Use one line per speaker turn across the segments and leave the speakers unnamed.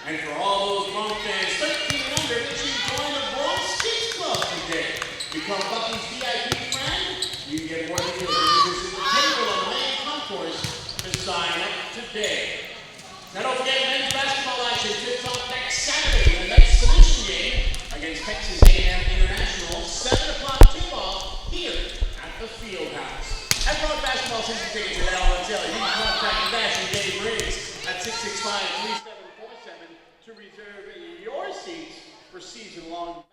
And for all those Bronx fans 13 and under, make sure you join the Bronx Kids Club today. Become Bucky's VIP friend. You can get more details when you visit the table on the main concourse to sign up today. Now don't forget men's basketball action tips off next Saturday in the next submission game against Texas A&M International. 7 o'clock tip-off here at the Fieldhouse. And Bronx basketball season tickets are now on sale. You can contact Nash and Dave Riggs at 665-3747 to reserve your seats for season-long.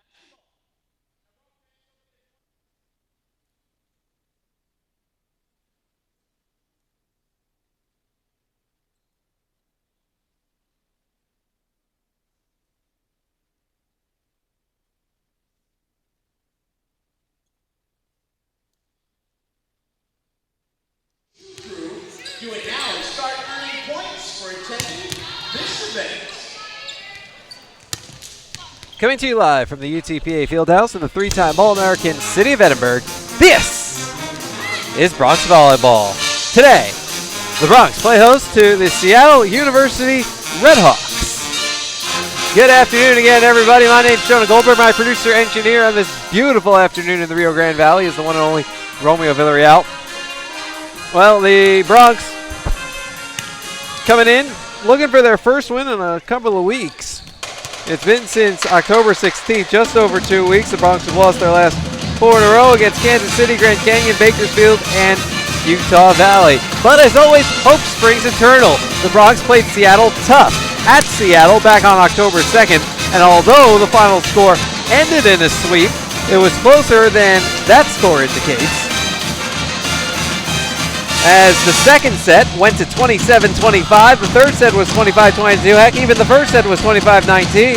Do it now and start earning points for attending this event.
Coming to you live from the UTPA Fieldhouse in the three-time All-American city of Edinburgh, this is Bronx Volleyball. Today, the Bronx play host to the Seattle University Redhawks. Good afternoon again, everybody. My name's Jonah Goldberg. My producer-engineer on this beautiful afternoon in the Rio Grande Valley is the one and only Romeo Villarreal. Well, the Bronx coming in, looking for their first win in a couple of weeks. It's been since October 16th, just over 2 weeks. The Bronx have lost their last 4 in a row against Kansas City, Grand Canyon, Bakersfield, and Utah Valley. But as always, hope springs eternal. The Bronx played Seattle tough at Seattle back on October 2nd, and although the final score ended in a sweep, it was closer than that score indicates. As the second set went to 27-25, the third set was 25-22. Heck, even the first set was 25-19.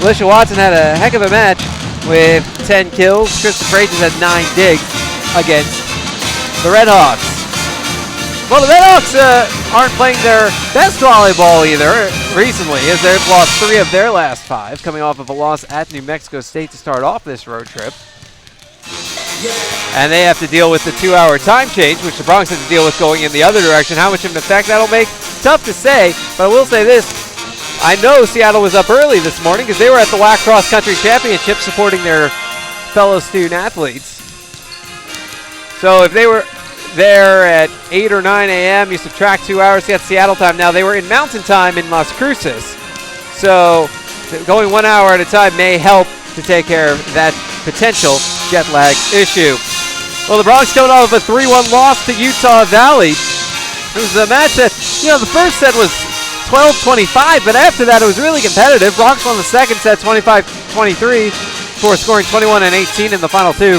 Alicia Watson had a heck of a match with 10 kills. Krista Freitas had 9 digs against the Redhawks. Well, the Redhawks aren't playing their best volleyball either recently, as they've lost 3 of their last 5, coming off of a loss at New Mexico State to start off this road trip. And they have to deal with the 2-hour time change, which the Bronx has to deal with going in the other direction. How much of an effect that'll make, tough to say, but I will say this. I know Seattle was up early this morning because they were at the WAC Cross Country Championship supporting their fellow student athletes. So if they were there at 8 or 9 a.m., you subtract 2 hours to get Seattle time. Now, they were in Mountain Time in Las Cruces. So going 1 hour at a time may help to take care of that potential jet lag issue. Well, the Bronx coming off of a 3-1 loss to Utah Valley. It was a match that, the first set was 12-25, but after that it was really competitive. Bronx won the second set 25-23 before scoring 21 and 18 in the final 2.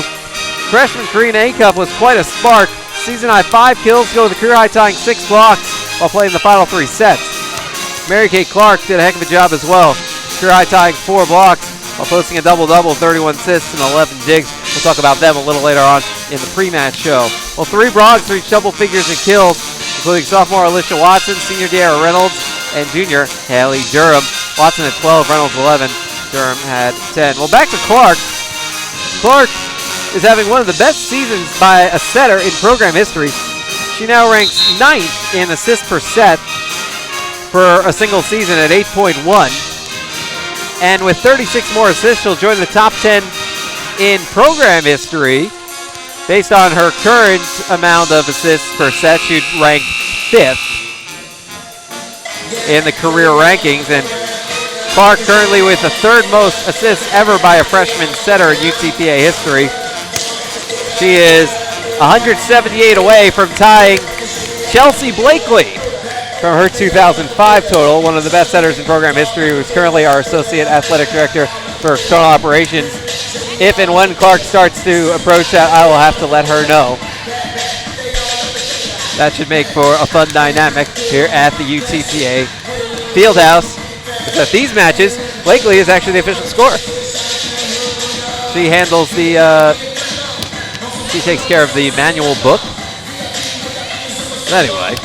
Freshman Karina Acuff was quite a spark. Season high 5 kills, go with a career high tying 6 blocks while playing the final 3 sets. Mary Kay Clark did a heck of a job as well. Career high tying 4 blocks while posting a double-double, 31 assists and 11 digs. We'll talk about them a little later on in the pre-match show. Well, 3 Bronx reached double figures in kills, including sophomore Alicia Watson, senior De'Ara Reynolds, and junior Haley Durham. Watson had 12, Reynolds 11, Durham had 10. Well, back to Clark. Clark is having one of the best seasons by a setter in program history. She now ranks 9th in assists per set for a single season at 8.1. And with 36 more assists, she'll join the top 10 in program history. Based on her current amount of assists per set, she'd rank 5th in the career rankings. And Clark currently with the 3rd most assists ever by a freshman setter in UTPA history. She is 178 away from tying Chelsea Blakely from her 2005 total, one of the best setters in program history, who's currently our Associate Athletic Director for External Operations. If and when Clark starts to approach that, I will have to let her know. That should make for a fun dynamic here at the UTPA Fieldhouse. At these matches, Blakely is actually the official scorer. She handles the, she takes care of the manual book. Anyway.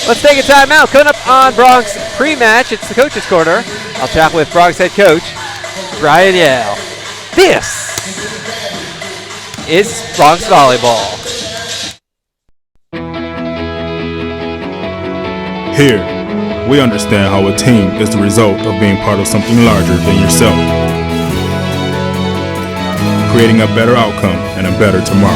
Let's take a timeout. Coming up on Bronx pre-match, it's the Coach's Corner. I'll chat with Bronx head coach Brian Yale. This is Bronx Volleyball.
Here We understand how a team is the result of being part of something larger than yourself, creating a better outcome and a better tomorrow.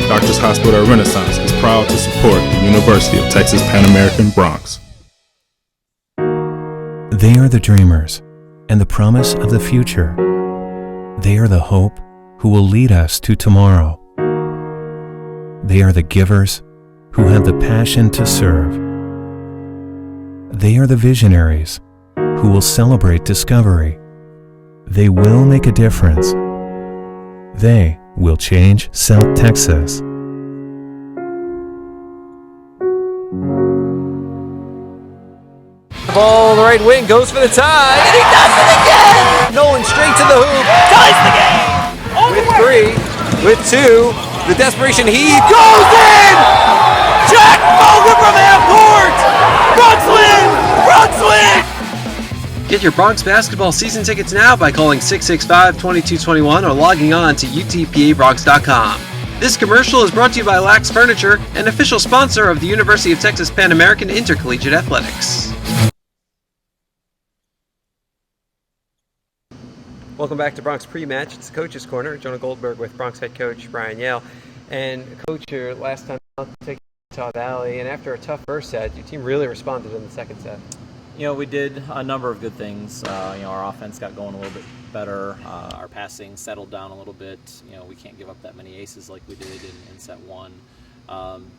Doctors Hospital Renaissance is proud to support the University of Texas Pan American Bronx.
They are the dreamers and the promise of the future. They are the hope who will lead us to tomorrow. They are the givers who have the passion to serve. They are the visionaries who will celebrate discovery. They will make a difference. They will change South Texas.
Ball, the right wing, goes for the tie, and he does it again! Nolan straight to the hoop, ties the game! With 3, with 2, the desperation heave goes in! Jack Boga from half court! Bronx win! Get your Bronx basketball season tickets now by calling 665-2221 or logging on to utpabronx.com. This commercial is brought to you by Lax Furniture, an official sponsor of the University of Texas Pan American Intercollegiate Athletics. Welcome back to Bronx Pre-Match. It's Coach's Corner. Jonah Goldberg with Bronx head coach Brian Yale. And Coach, your last time out taking Utah Valley, and after a tough first set, your team really responded in the second set.
You know, we did a number of good things. Our offense got going a little bit better. Our passing settled down a little bit. We can't give up that many aces like we did in set 1.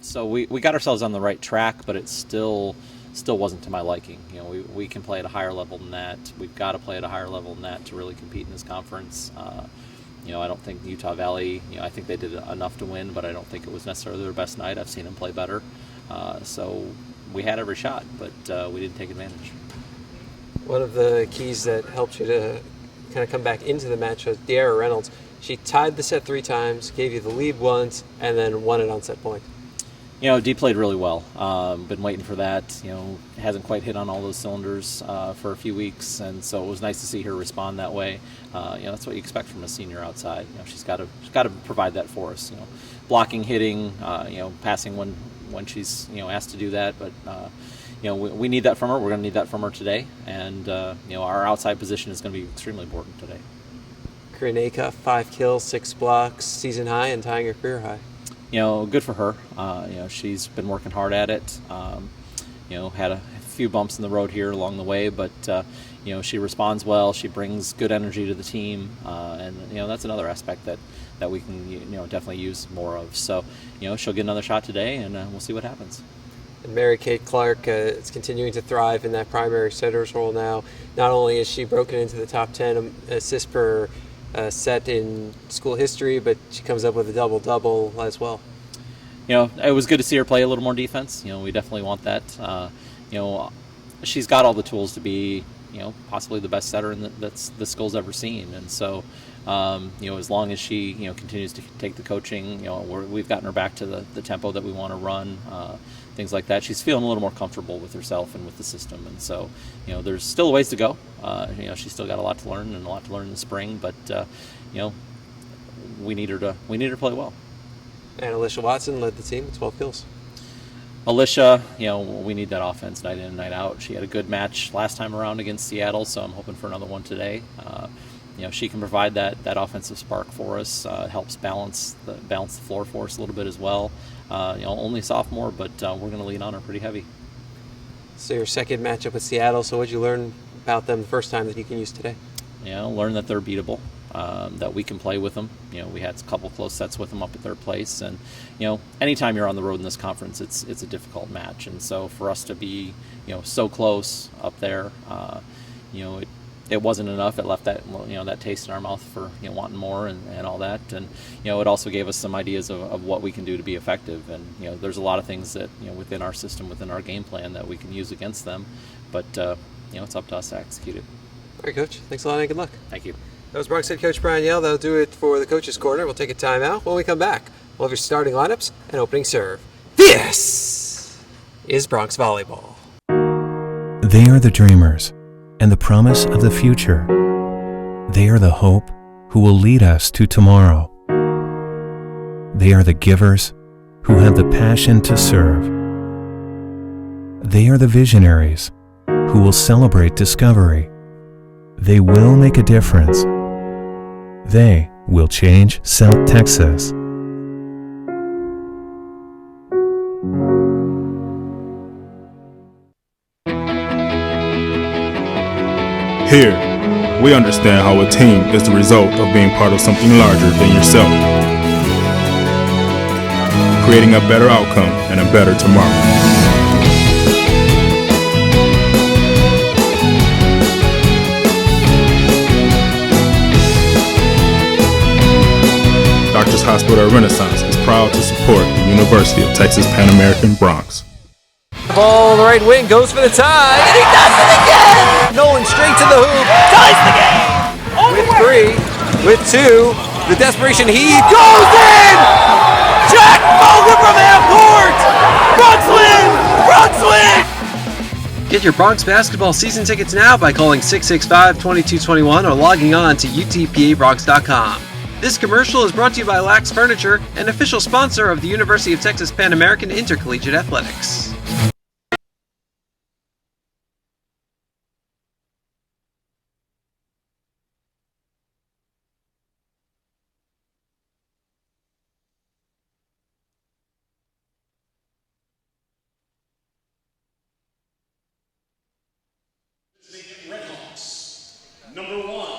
So we got ourselves on the right track, but it still wasn't to my liking. We can play at a higher level than that. We've got to play at a higher level than that to really compete in this conference. I don't think Utah Valley, I think they did enough to win, but I don't think it was necessarily their best night. I've seen them play better. So we had every shot, but we didn't take advantage.
One of the keys that helped you to kind of come back into the match was De'Ara Reynolds. She tied the set 3 times, gave you the lead once, and then won it on set point.
Dee played really well. Been waiting for that. Hasn't quite hit on all those cylinders for a few weeks, and so it was nice to see her respond that way. That's what you expect from a senior outside. She's got to provide that for us. Blocking, hitting, passing when she's asked to do that. But we need that from her. We're going to need that from her today, and our outside position is going to be extremely important today.
Corinne Acuff, 5 kills, 6 blocks, season high, and tying her career high.
Good for her. She's been working hard at it. Had a few bumps in the road here along the way, but she responds well. She brings good energy to the team, and that's another aspect that we can definitely use more of. So she'll get another shot today, and we'll see what happens.
And Mary Kate Clark is continuing to thrive in that primary setter's role now. Not only is she broken into the top 10 assists per set in school history, but she comes up with a double-double as well.
It was good to see her play a little more defense. We definitely want that. She's got all the tools to be, possibly the best setter that's the school's ever seen. And so, as long as she, continues to take the coaching, we've gotten her back to the tempo that we want to run, things like that. She's feeling a little more comfortable with herself and with the system. And so, there's still a ways to go. She's still got a lot to learn and a lot to learn in the spring, but, we need her to play well.
And Alicia Watson led the team with 12 kills.
Alicia, we need that offense night in and night out. She had a good match last time around against Seattle, so I'm hoping for another one today. She can provide that offensive spark for us. Helps balance the floor for us a little bit as well. Only sophomore, but we're going to lean on her pretty heavy.
So your second matchup with Seattle. So what did you learn about them the first time that you can use today?
Learn that they're beatable. That we can play with them. We had a couple close sets with them up at their place, and anytime you're on the road in this conference, it's a difficult match. And so for us to be so close up there, it wasn't enough. It left that that taste in our mouth for wanting more and all that. And it also gave us some ideas of what we can do to be effective. And there's a lot of things that within our system, within our game plan that we can use against them. But it's up to us to execute it.
All right, Coach. Thanks a lot and good luck.
Thank you.
That was Bronx head coach Brian Yale. That'll do it for the Coach's Corner. We'll take a timeout. When we come back, we'll have your starting lineups and opening serve. This is Bronx Volleyball.
They are the dreamers and the promise of the future. They are the hope who will lead us to tomorrow. They are the givers who have the passion to serve. They are the visionaries who will celebrate discovery. They will make a difference. They will change South Texas.
Here, we understand how a team is the result of being part of something larger than yourself, creating a better outcome and a better tomorrow. Doctors Hospital Renaissance is proud to support the University of Texas Pan American Bronx.
The ball, the right wing, goes for the tie, and he does it again! Nolan straight to the hoop, ties the game! With 3, with 2, the desperation heave goes in! Jack Boga from half court! Bronx win! Bronx win!
Get your Bronx basketball season tickets now by calling 665-2221 or logging on to utpabronx.com. This commercial is brought to you by Lax Furniture, an official sponsor of the University of Texas Pan American Intercollegiate Athletics.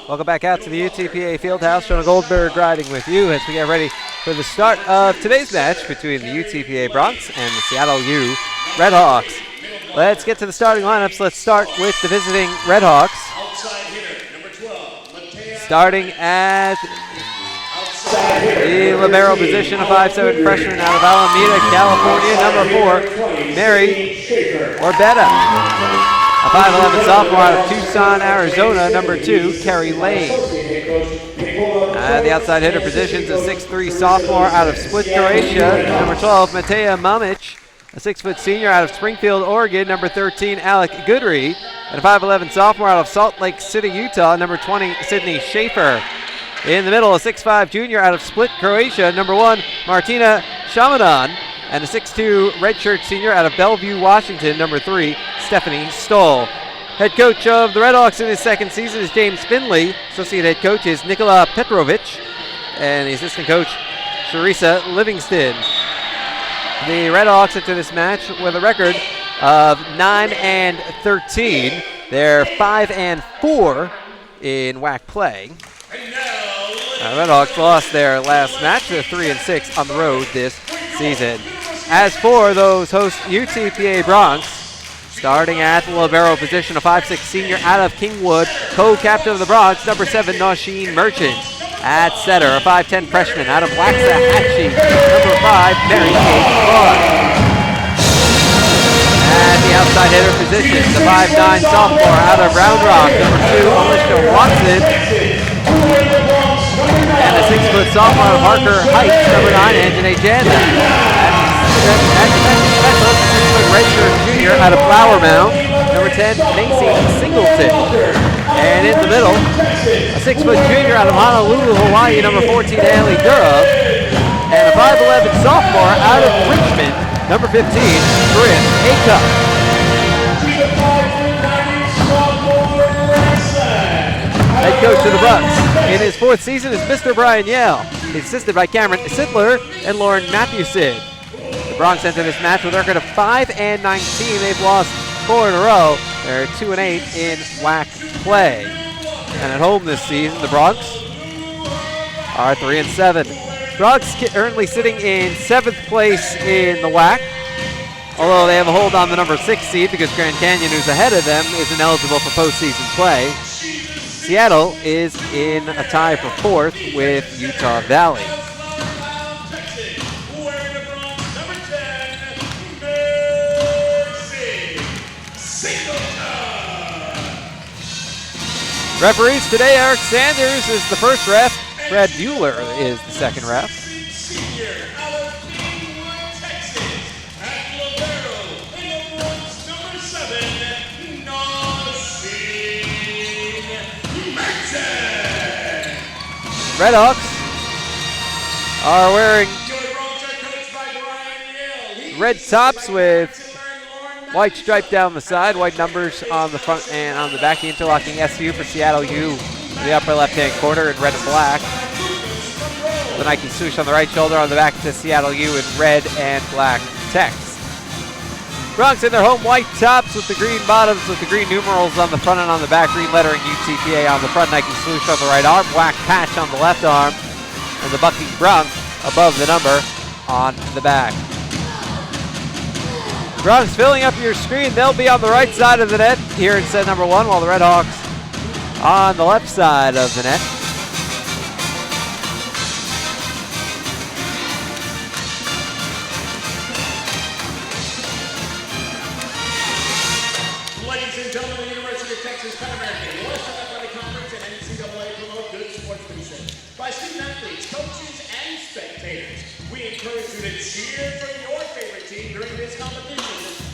Welcome back out to the UTPA Fieldhouse. Jonah Goldberg riding with you as we get ready for the start of today's match between the UTPA Bronx and the Seattle U Redhawks. Let's get to the starting lineups. Let's start with the visiting Redhawks. Starting at the libero position, a 5'7" freshman out of Alameda, California, number 4, Mary Orbetta. A 5'11" sophomore out of Tucson, Arizona, number 2, Carrie Lane. The outside hitter positions, a 6'3" sophomore out of Split, Croatia, number 12, Mateja Mamic. A 6' senior out of Springfield, Oregon, number 13, Alec Goodry. And a 5'11" sophomore out of Salt Lake City, Utah, number 20, Sydney Schaefer. In the middle, a 6'5" junior out of Split, Croatia, number 1, Martina Shamadan. And a 6'2" redshirt senior out of Bellevue, Washington, number 3, Stephanie Stoll. Head coach of the Redhawks in his second season is James Finley. Associate head coach is Nikola Petrovich. And the assistant coach, Sharisa Livingston. The Redhawks enter this match with a record of 9-13. They're 5-4 in WAC play. Redhawks lost their last match. They're 3-6 on the road this season. As for those host UTPA Bronx, starting at the libero position, a 5'6" senior out of Kingwood, co-captain of the Bronx, number 7, Nausheen Merchant. At setter, a 5'10" freshman out of Waxahachie, number 5, Mary Kate Clark. At the outside hitter position, the 5'9" sophomore out of Round Rock, number 2, Alicia Watson. And a 6' sophomore out of Harker Heights, number 9, Anjanae Janda. At defensive specialist, a 6' redshirt junior out of Flower Mound, number 10, Macy Singleton. And in the middle, a 6' junior out of Honolulu, Hawaii, number 14, Allie Durham. And a 5'11" sophomore out of Richmond, number 15, Corinne Aycup. Head coach of the Bucks in his 4th season is Mr. Brian Yale. He's assisted by Cameron Sittler and Lauren Matthewson. The Bronx enter this match with a record of 5-19. They've lost 4 in a row. They're 2-8 in WAC play. And at home this season, the Bronx are 3-7. Bronx currently sitting in 7th place in the WAC, although they have a hold on the number 6 seed because Grand Canyon, who's ahead of them, isn't eligible for postseason play. Seattle is in a tie for 4th with Utah Valley. Referees today, Eric Sanders is the first ref. Brad Bueller is the second ref. Redhawks are wearing red tops with white stripe down the side, white numbers on the front and on the back. The interlocking SU for Seattle U in the upper left-hand corner in red and black. The Nike swoosh on the right shoulder, on the back to Seattle U in red and black text. Bronx in their home white tops with the green bottoms with the green numerals on the front and on the back, green lettering UTPA on the front, Nike swoosh on the right arm, black patch on the left arm, and the Bucky Bronx above the number on the back. Bronx filling up your screen. They'll be on the right side of the net here in set number 1, while the Redhawks on the left side of the net.
Ladies and gentlemen, the University of Texas Pan American Western Athletic Conference and NCAA promote good sportsmanship by student athletes, coaches, and spectators. We encourage you to cheer for your favorite team during this competition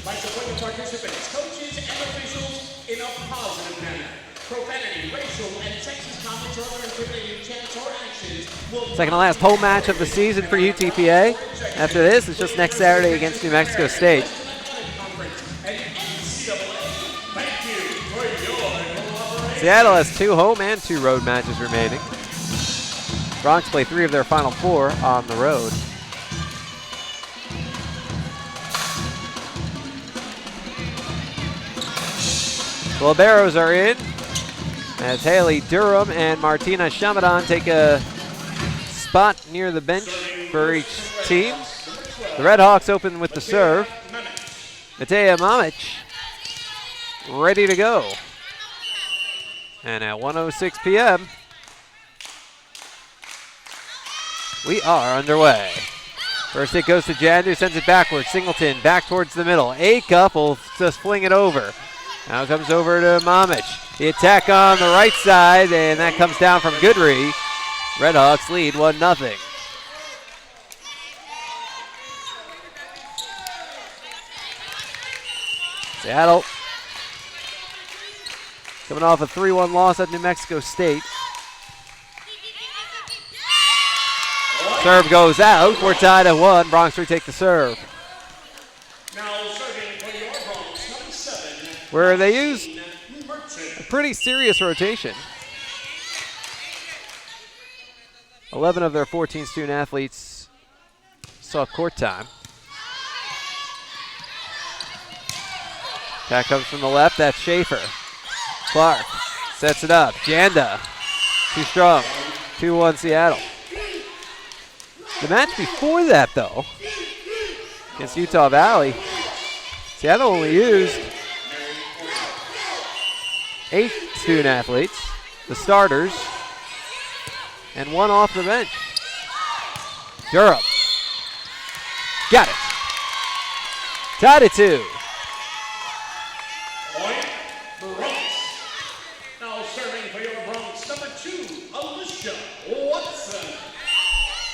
by supporting participants, coaches, and officials in a positive manner. Profanity, racial, and sexist comments or other intimidating chants or actions will...
Second to last home match of the season for UTPA. After this, it's just next Saturday against New Mexico State. Seattle has 2 home and 2 road matches remaining. Bronx play 3 of their final 4 on the road. The Liberos are in as Haley Durham and Martina Shamadan take a spot near the bench for each team. The Redhawks open with the serve. Matea Mamic ready to go. And at 1:06 p.m., we are underway. First it goes to Jandu, sends it backwards. Singleton back towards the middle. Acuff will just fling it over. Now it comes over to Mamic. The attack on the right side, and that comes down from Goodry. Redhawks lead 1-0. Seattle coming off a 3-1 loss at New Mexico State. Serve goes out. We're tied at 1. Bronx retake the serve.
Now serving for your Bronx, number 7.
Where they used a pretty serious rotation. 11 of their 14 student athletes saw court time. Attack comes from the left. That's Schaefer. Clark sets it up. Janda, too strong. 2-1 Seattle. The match before that, though, against Utah Valley, Seattle only used 8 student athletes, the starters, and 1 off the bench. Durham. Got it. Tied at 2.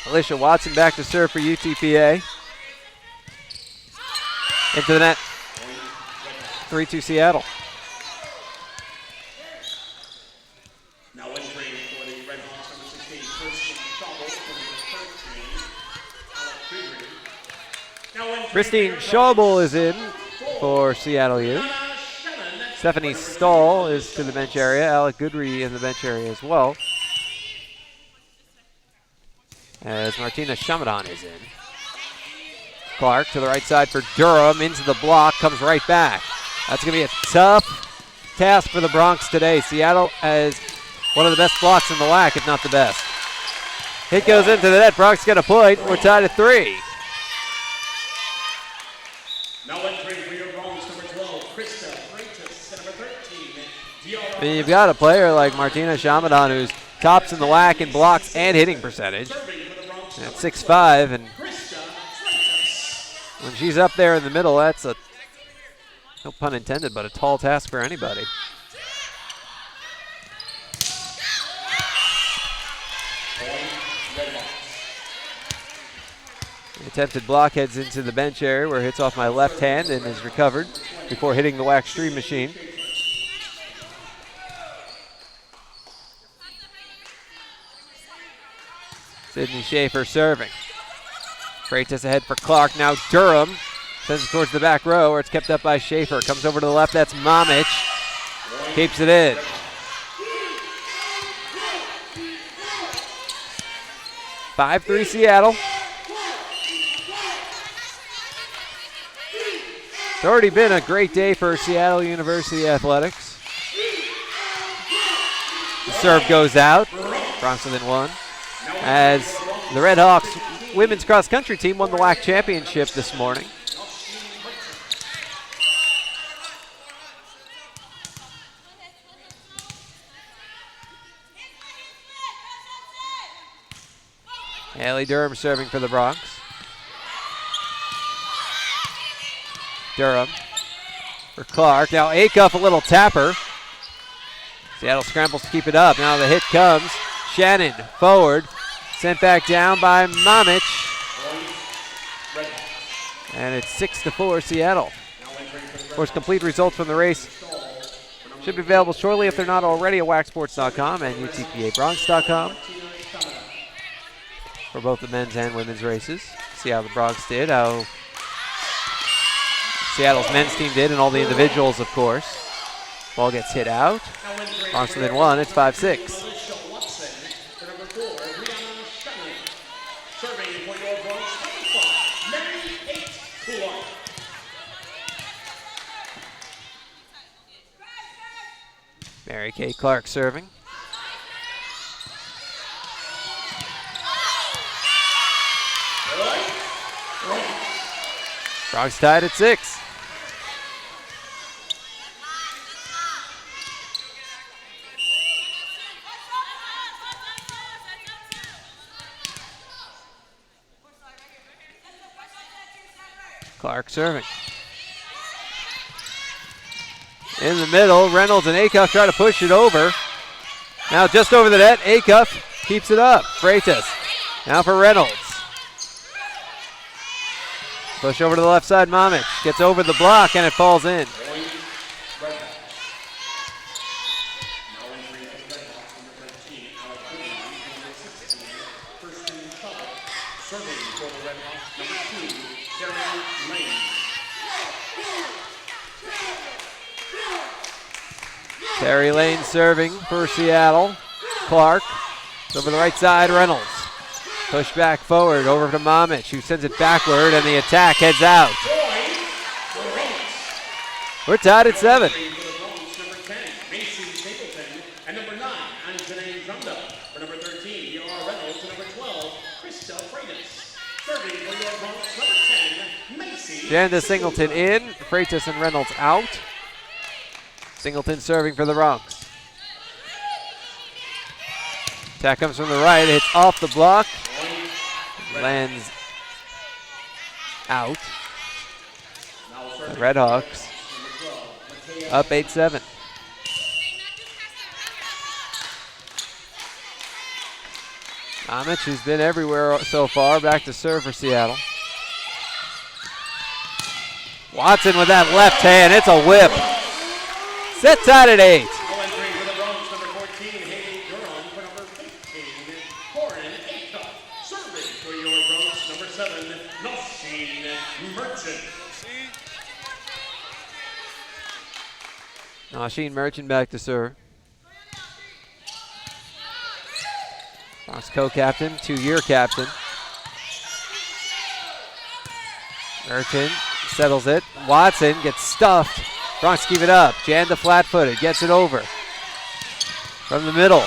Alicia Watson back to serve for UTPA. Into the net. 3-2 Seattle.
Now entering for the Redhawks, number 16, Kristen Schauble, number 13,
Christine Schauble is in for Seattle U. Stephanie Stahl is to the bench area. Alec Goodry in the bench area as well, as Martina Shamadan is in. Clark to the right side for Durham, into the block, comes right back. That's going to be a tough task for the Bronx today. Seattle has one of the best blocks in the WAC, if not the best. Hit goes into the net. Bronx got a point. We're tied at 3.
Now entering for your Bronx, number 12, Krista Freitas, number 13.
I mean, you've got a player like Martina Shamadan who's tops in the WAC in blocks and hitting percentage at 6'5", and when she's up there in the middle, that's a, no pun intended, but a tall task for anybody. The attempted block heads into the bench area where it hits off my left hand and is recovered before hitting the wax stream machine. Sydney Schaefer serving. Freitas ahead for Clark. Now Durham sends it towards the back row, where it's kept up by Schaefer. Comes over to the left. That's Mamic. Keeps it in. 5-3 Seattle. It's already been a great day for Seattle University Athletics. The serve goes out. Bronx within one. As the Red Hawks women's cross country team won the WAC championship this morning. Haley Durham serving for the Bronx. Durham for Clark. Now Acuff, a little tapper. Seattle scrambles to keep it up. Now the hit comes. Shannon forward. Sent back down by Mamic. And it's 6-4 Seattle. Of course, complete results from the race should be available shortly if they're not already at WACsports.com and UTPABronx.com for both the men's and women's races. See how the Bronx did, how Seattle's men's team did, and all the individuals, of course. Ball gets hit out. Bronx within one, it's 5-6. Mary Kay Clark serving. Bronx tied at 6. Clark serving. In the middle, Reynolds and Acuff try to push it over. Now just over the net, Acuff keeps it up. Freitas now for Reynolds. Push over to the left side, Mamic gets over the block and it falls in. Terry Lane serving for Seattle. Clark over the right side, Reynolds. Push back forward over to Mamic, who sends it backward, and the attack heads out. We're tied at 7. Janda Singleton in, Freitas and Reynolds out. Singleton serving for the Bronx. Attack comes from the right, hits off the block, lands out. The Red Hawks up 8-7. Mamic, who's been everywhere so far, back to serve for Seattle. Watson with that left hand, it's a whip. Set tied at 8. Sheen Merchant back to serve. Bronx co-captain, 2-year captain. Merchant settles it. Watson gets stuffed. Bronx keep it up. Janda flat-footed, gets it over. From the middle.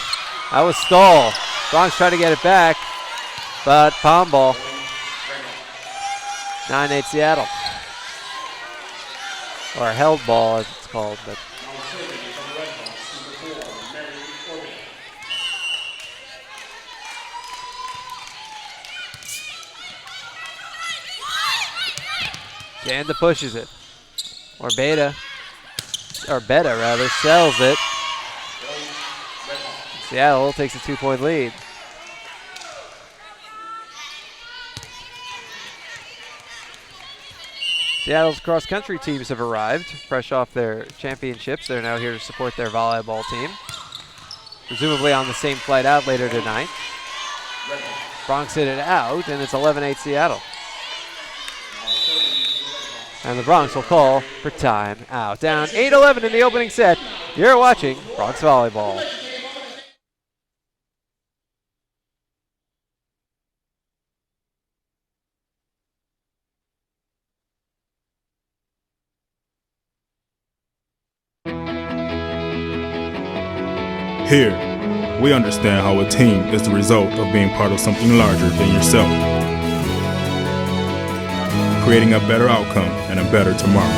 That was Stahl. Bronx tried to get it back, but palm ball. 9-8 Seattle. Or held ball as it's called, but Janda pushes it. Or Beta rather, sells it. Seattle takes a 2-point lead. Seattle's cross-country teams have arrived, fresh off their championships. They're now here to support their volleyball team, presumably on the same flight out later tonight. Bronx hit it out, and it's 11-8 Seattle. And the Bronx will call for time out. Down 8-11 in the opening set. You're watching Bronx Volleyball.
Here, we understand how a team is the result of being part of something larger than yourself, creating a better outcome and a better tomorrow.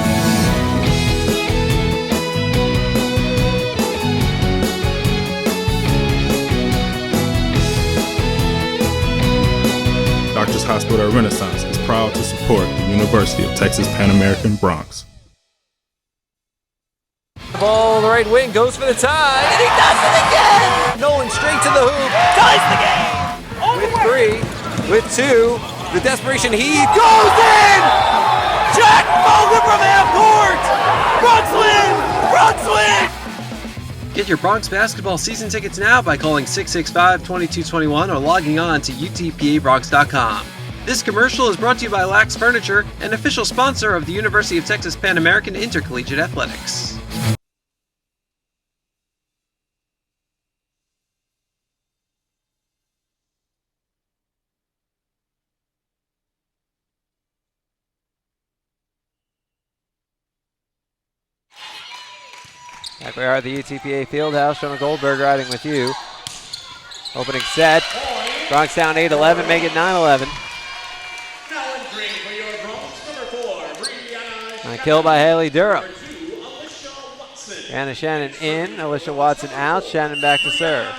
Doctors Hospital Renaissance is proud to support the University of Texas Pan American Bronx.
The ball, the right wing, goes for the tie, and he does it again! Nolan straight to the hoop, ties the game! With 3, with 2, the desperation heave goes in! Jack Mulder from half court! Bronx win! Bronx win!
Get your Bronx basketball season tickets now by calling 665-2221 or logging on to utpabronx.com. This commercial is brought to you by Lax Furniture, an official sponsor of the University of Texas Pan American Intercollegiate Athletics.
Back we are at the UTPA Fieldhouse. Shona Goldberg riding with you. Opening set. Bronx down 8-11, make it 9-11. And a kill by Haley Durham. Anna Shannon in, Alicia Watson out, Shannon back to serve.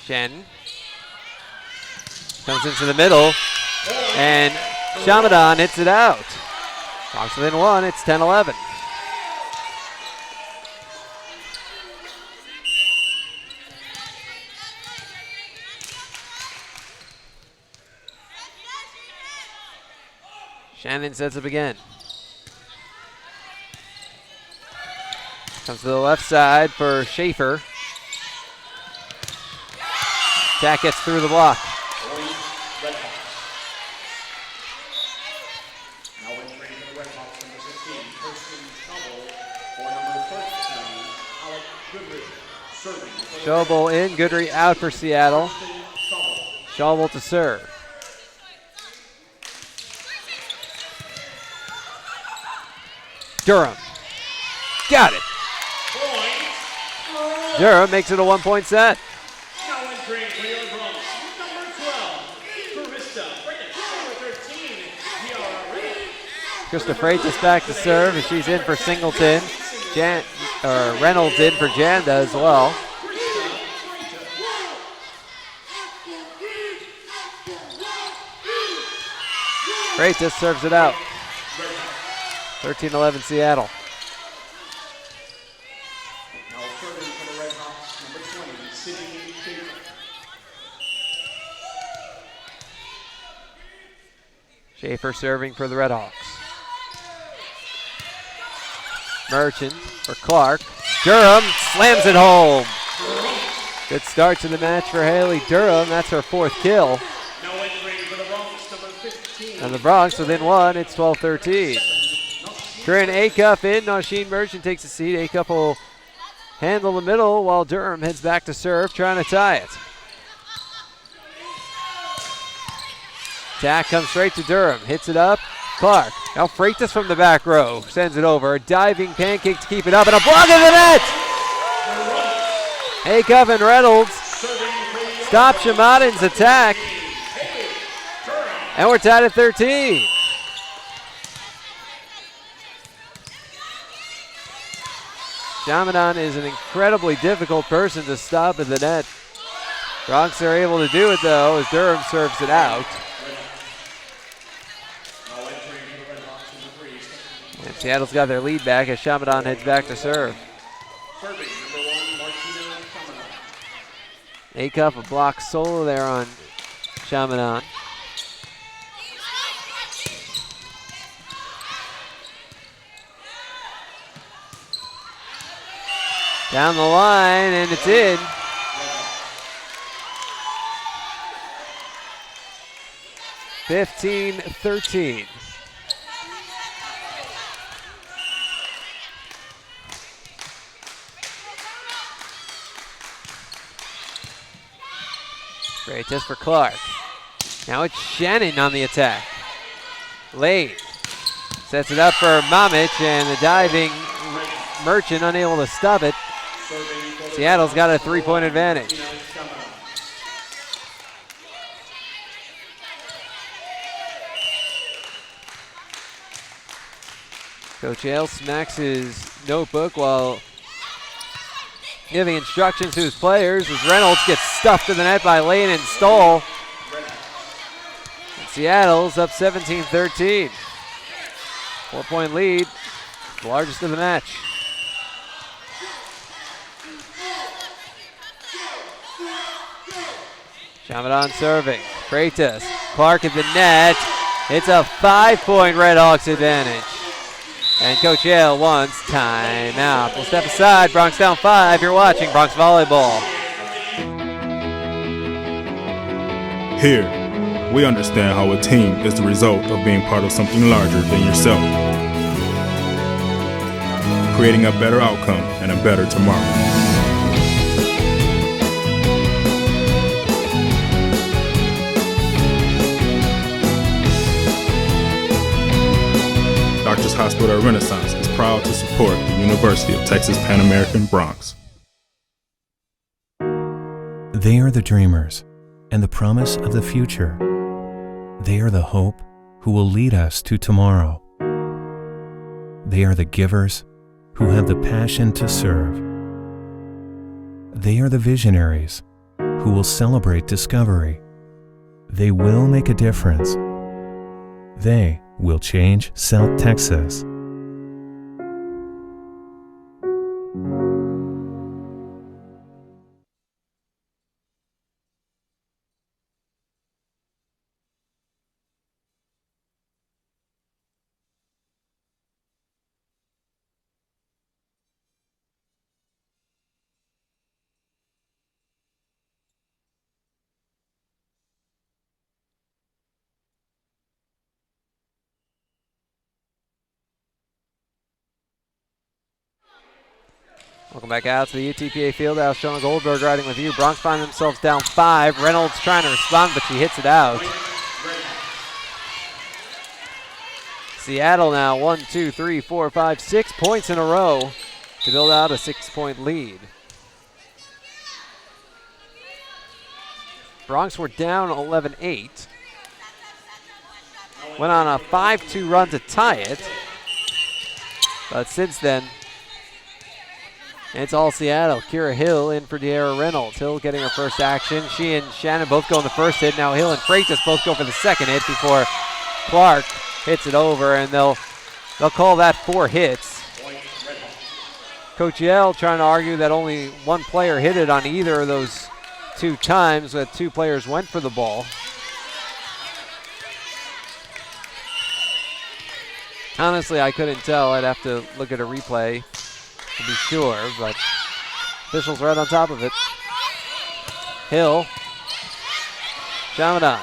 Shannon comes into the middle, and Shamadan hits it out. Bronx within 1, it's 10-11. Shannon sets up again. Comes to the left side for Schaefer. Jack gets through the block. Schobel in, Goodry out for Seattle. Schobel to serve. Durham. Got it. Durham makes it a 1-point set. Krista Freitas back to serve, and she's in for Singleton. Reynolds in for Janda as well. Freitas serves it out. 13-11 Seattle. Schaefer serving for the Redhawks. Merchant for Clark. Durham slams it home. Good start to the match for Haley Durham. That's her 4th kill. And the Bronx within 1, it's 12-13. Corinne Acuff in, Nosheen Merchant takes a seat. Acuff will handle the middle while Durham heads back to serve, trying to tie it. Tack comes straight to Durham, hits it up. Clark, now Freitas from the back row, sends it over. A diving pancake to keep it up, and a block in the net! Acuff and Reynolds stop Shamadan's attack. And we're tied at 13. Shamadan is an incredibly difficult person to stop at the net. Bronx are able to do it though as Durham serves it out. And Seattle's got their lead back as Shamadan heads back to serve. Acuff a block solo there on Shamadan. Down the line, and it's in. (15-13). Great test for Clark. Now it's Shannon on the attack. Lane sets it up for Mamic, and the diving Merchant unable to stop it. Seattle's got a 3-point advantage. Coach Hale smacks his notebook while giving instructions to his players as Reynolds gets stuffed to the net by Lane and Stoll. And Seattle's up 17-13. 4-point lead, the largest of the match. Chamadon serving. Freitas. Clark at the net. It's a 5-point Red Hawks advantage. And Coach Hale wants timeout. We'll step aside. Bronx down 5. You're watching Bronx Volleyball.
Here, we understand how a team is the result of being part of something larger than yourself, creating a better outcome and a better tomorrow. Doctors Hospital Renaissance is proud to support the University of Texas Pan American Bronx.
They are the dreamers and the promise of the future. They are the hope who will lead us to tomorrow. They are the givers who have the passion to serve. They are the visionaries who will celebrate discovery. They will make a difference. They will change South Texas.
Welcome back out to the UTPA Fieldhouse. Jonah Goldberg riding with you. Bronx find themselves down 5. Reynolds trying to respond, but she hits it out. Seattle now 1, 2, 3, 4, 5, 6 points in a row to build out a 6-point lead. Bronx were down 11-8. Went on a 5-2 run to tie it. But since then, it's all Seattle. Kira Hill in for De'Ara Reynolds. Hill getting her first action. She and Shannon both go in the first hit. Now Hill and Freitas both go for the second hit before Clark hits it over, and they'll call that 4 hits. Coach Yell trying to argue that only one player hit it on either of those 2 times, that 2 players went for the ball. Honestly, I couldn't tell. I'd have to look at a replay to be sure, but officials right on top of it. Hill. Chamadon.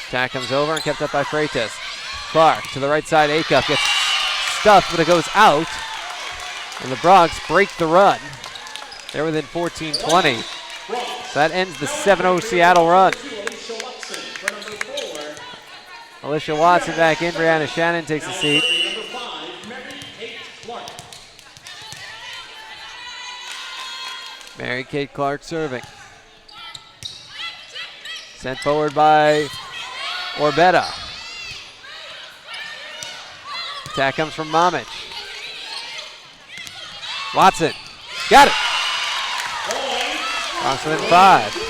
Attack comes over and kept up by Freitas. Clark to the right side. Acuff gets stuffed, but it goes out. And the Bronx break the run. They're within 14-20. So that ends the 7-0 Seattle run. Alicia Watson back in. Brianna Shannon takes a seat. Mary Kate Clark serving. Sent forward by Orbetta. Attack comes from Mamic. Watson. Got it. Bronx within 5.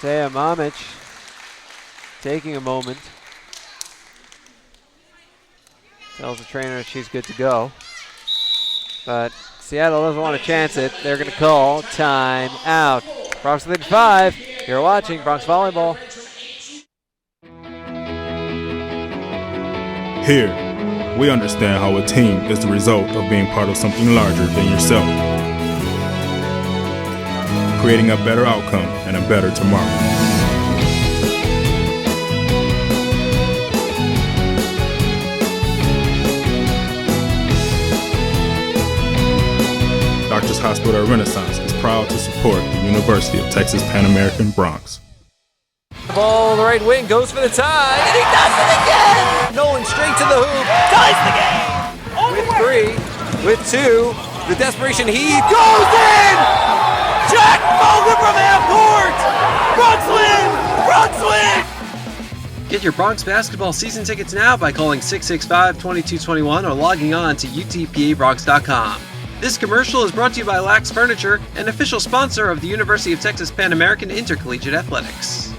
Thea Mamic taking a moment. Tells the trainer she's good to go. But Seattle doesn't want to chance it. They're going to call time out. Bronx within 5. You're watching Bronx Volleyball.
Here, we understand how a team is the result of being part of something larger than yourself, creating a better outcome and a better tomorrow. Doctors Hospital Renaissance is proud to support the University of Texas Pan American Bronx.
The ball, the right wing, goes for the tie, and he does it again! Nolan straight to the hoop, ties the game! With 3, with 2, the desperation heave goes in! Jack Mulder from half court! Bronx win! Bronx win!
Get your Bronx basketball season tickets now by calling 665-2221 or logging on to utpabronx.com. This commercial is brought to you by Lax Furniture, an official sponsor of the University of Texas Pan American Intercollegiate Athletics.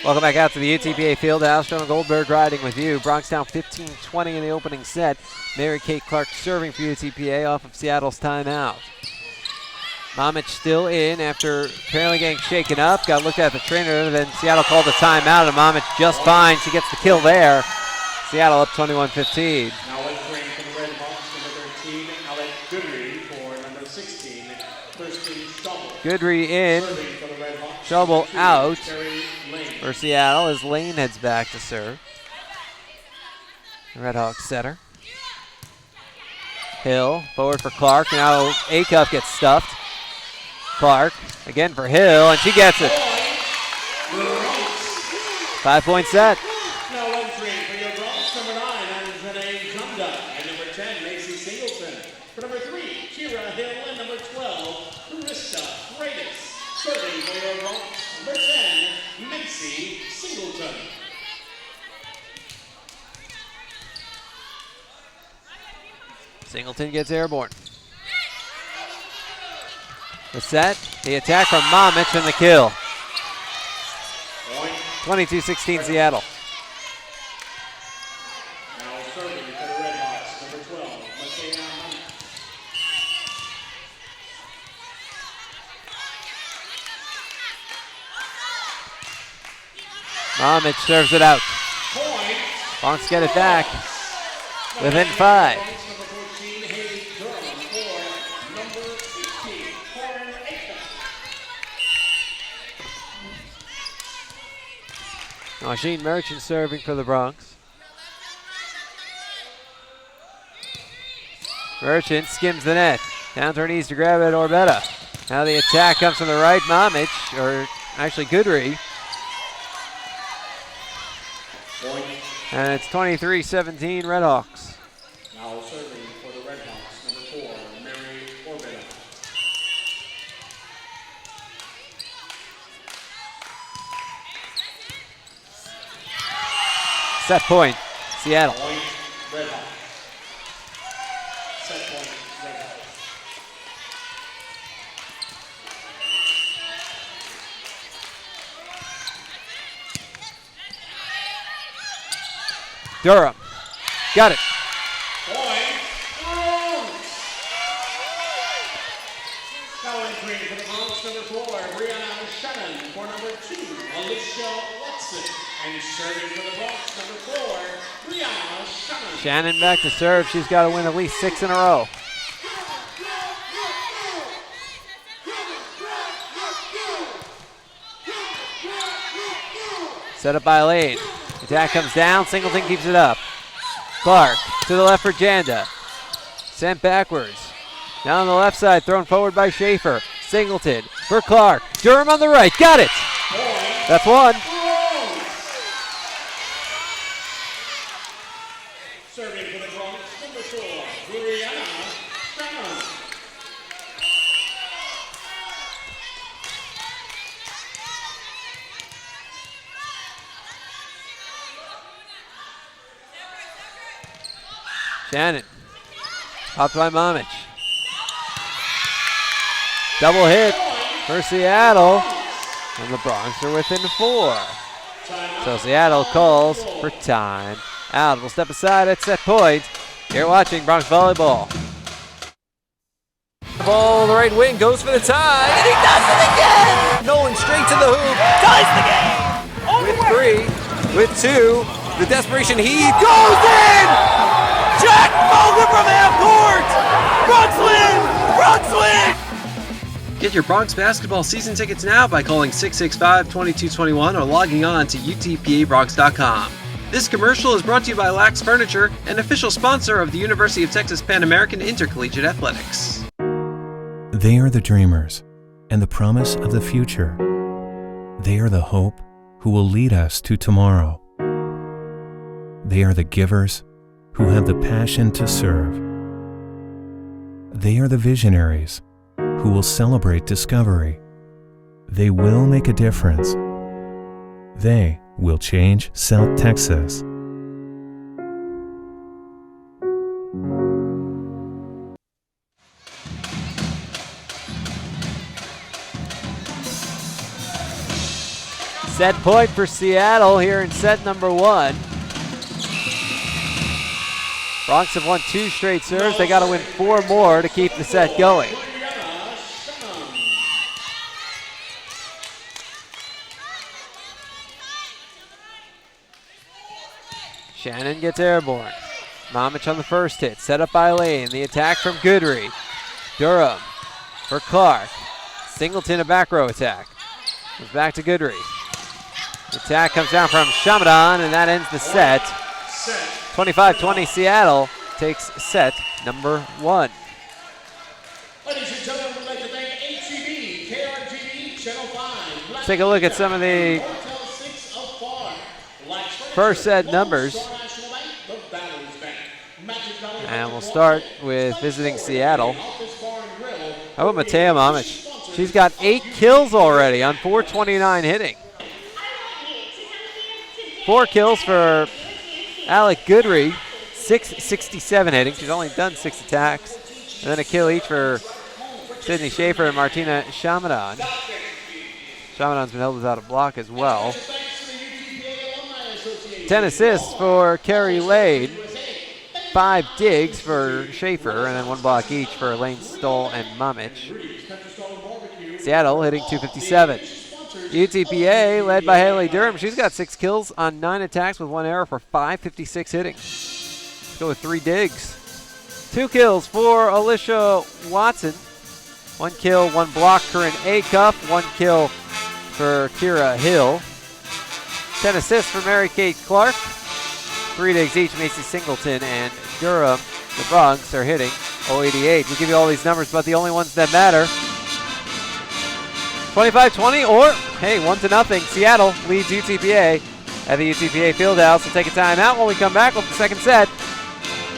Welcome back out to the UTPA Fieldhouse. Jonah Goldberg riding with you. Bronx down 15-20 in the opening set. Mary Kate Clark serving for UTPA off of Seattle's timeout. Mamic still in after apparently getting shaken up. Got looked at the trainer, then Seattle called the timeout, and Mamic just fine. She gets the kill there. Seattle up 21-15.
Now let's bring for the Red Hawks, number 13, Alec Goodry, for number 16, Kirsten Stubble.
Goodry in.
Serving for the Red Hawks,
Stubble
number 2,
out
Terry Lane.
for Seattle as Lane heads back to serve. The Red Hawks setter. Hill forward for Clark. Now Acuff gets stuffed. Clark again for Hill, and she gets it. 5-point set.
Now entering for your Bronx, number 9, Anjanae Junda, and number 10, Macy Singleton. For number 3, Kira Hill, and number 12, Carissa Freitas. Serving for your Bronx, number 10, Macy Singleton.
Singleton gets airborne. The set, the attack from Mamic, and the kill. 22-16 Seattle.
Now serving for the Red Hawks, number 12, Mateo Mamic.
Mamic serves it out.
Point.
Bronx get it back within 5.
Number 14, Haley Durham, for number 16, Corin Acuff.
Machine Merchant serving for the Bronx. Merchant skims the net. Down to her knees to grab it, Orbetta. Now the attack comes from the right, Mamic, or actually Goodry.
Point.
And it's 23-17 Red Hawks.
Now serving for the Red Hawks, number 4, Mary Orbetta.
Set point, Seattle.
Point, Red Hawks. Set point, Red Hawks.
Durham, got it.
Point, Bronx. Now entering for the Bronx, number 4, Brianna Shannon. For number 2, Alicia Watson. And serving for the Bronx, number 4, Brianna Shannon.
Shannon back to serve. She's got to win at least 6 in a row. Set up by Lane. Attack comes down. Singleton keeps it up. Clark to the left for Janda. Sent backwards. Now on the left side, thrown forward by Schaefer. Singleton for Clark. Durham on the right. Got it. That's one.
Serving for the Bronx, number 4, Brianna Shannon.
Shannon. Popped by Momich. Double hit for Seattle. And the Bronx are within 4. So Seattle calls for time out. We'll step aside at set point. You're watching Bronx Volleyball. The ball, the right wing, goes for the tie. And he does it again! Nolan straight to the hoop. Ties the game! With 3, with 2. The desperation heave goes in! Jack Mulder from half court! Bronx win! Bronx win!
Get your Bronx basketball season tickets now by calling 665-2221 or logging on to utpabronx.com. This commercial is brought to you by Lax Furniture, an official sponsor of the University of Texas Pan American Intercollegiate Athletics.
They are the dreamers and the promise of the future. They are the hope who will lead us to tomorrow. They are the givers who have the passion to serve. They are the visionaries who will celebrate discovery. They will make a difference. They will change South Texas.
Set point for Seattle here in set number 1. Bronx have won 2 straight serves. They got to win 4 more to keep the set going. Shannon gets airborne. Momich on the first hit, set up by Lane. The attack from Goodry. Durham for Clark. Singleton, a back row attack. Goes back to Goodry. The attack comes down from Shamadan, and that ends the set. 25-20 Seattle takes set number 1.
Ladies and gentlemen, we'd like to thank HCB, KRGB, Channel 5.
Let's take a look at some of the first set numbers. And we'll start with visiting Seattle. How about Matea Momich? She's got 8 kills already on 429 hitting. 4 kills for Alec Goodry, 667 hitting. She's only done 6 attacks. And then a kill each for Sydney Schaefer and Martina Shamadan. Shamadan's been held without a block as well. 10 assists for Carrie Lane. 5 digs for Schaefer, and then 1 block each for Lane Stoll and Momich. Seattle hitting 257. UTPA led by Haley Durham. She's got 6 kills on 9 attacks with 1 error for 556 hitting. Let's go with 3 digs. 2 kills for Alicia Watson. 1 kill, 1 block, Corinne Acuff. 1 kill for Kira Hill. 10 assists for Mary Kate Clark. 3 digs each, Macy Singleton and Durham. The Bronx are hitting 088. We give you all these numbers, but the only ones that matter. 25-20 or, hey, 1-0. Seattle leads UTPA at the UTPA Fieldhouse. We'll take a timeout when we come back with the second set.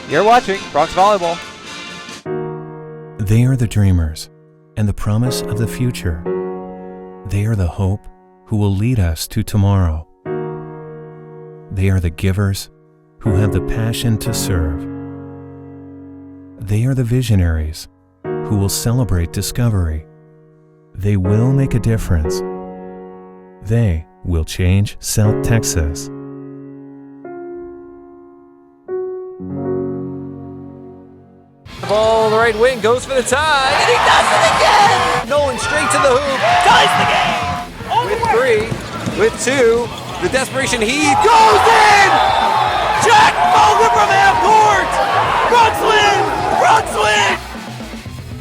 You're watching Bronx Volleyball.
They are the dreamers and the promise of the future. They are the hope who will lead us to tomorrow. They are the givers who have the passion to serve. They are the visionaries who will celebrate discovery. They will make a difference. They will change South Texas.
The ball, the right wing, goes for the tie. And he does it again! Nolan straight to the hoop. Ties the game! With 3, with 2. The desperation heave goes in! Jack Mulder from half court! Bronx win! Bronx win!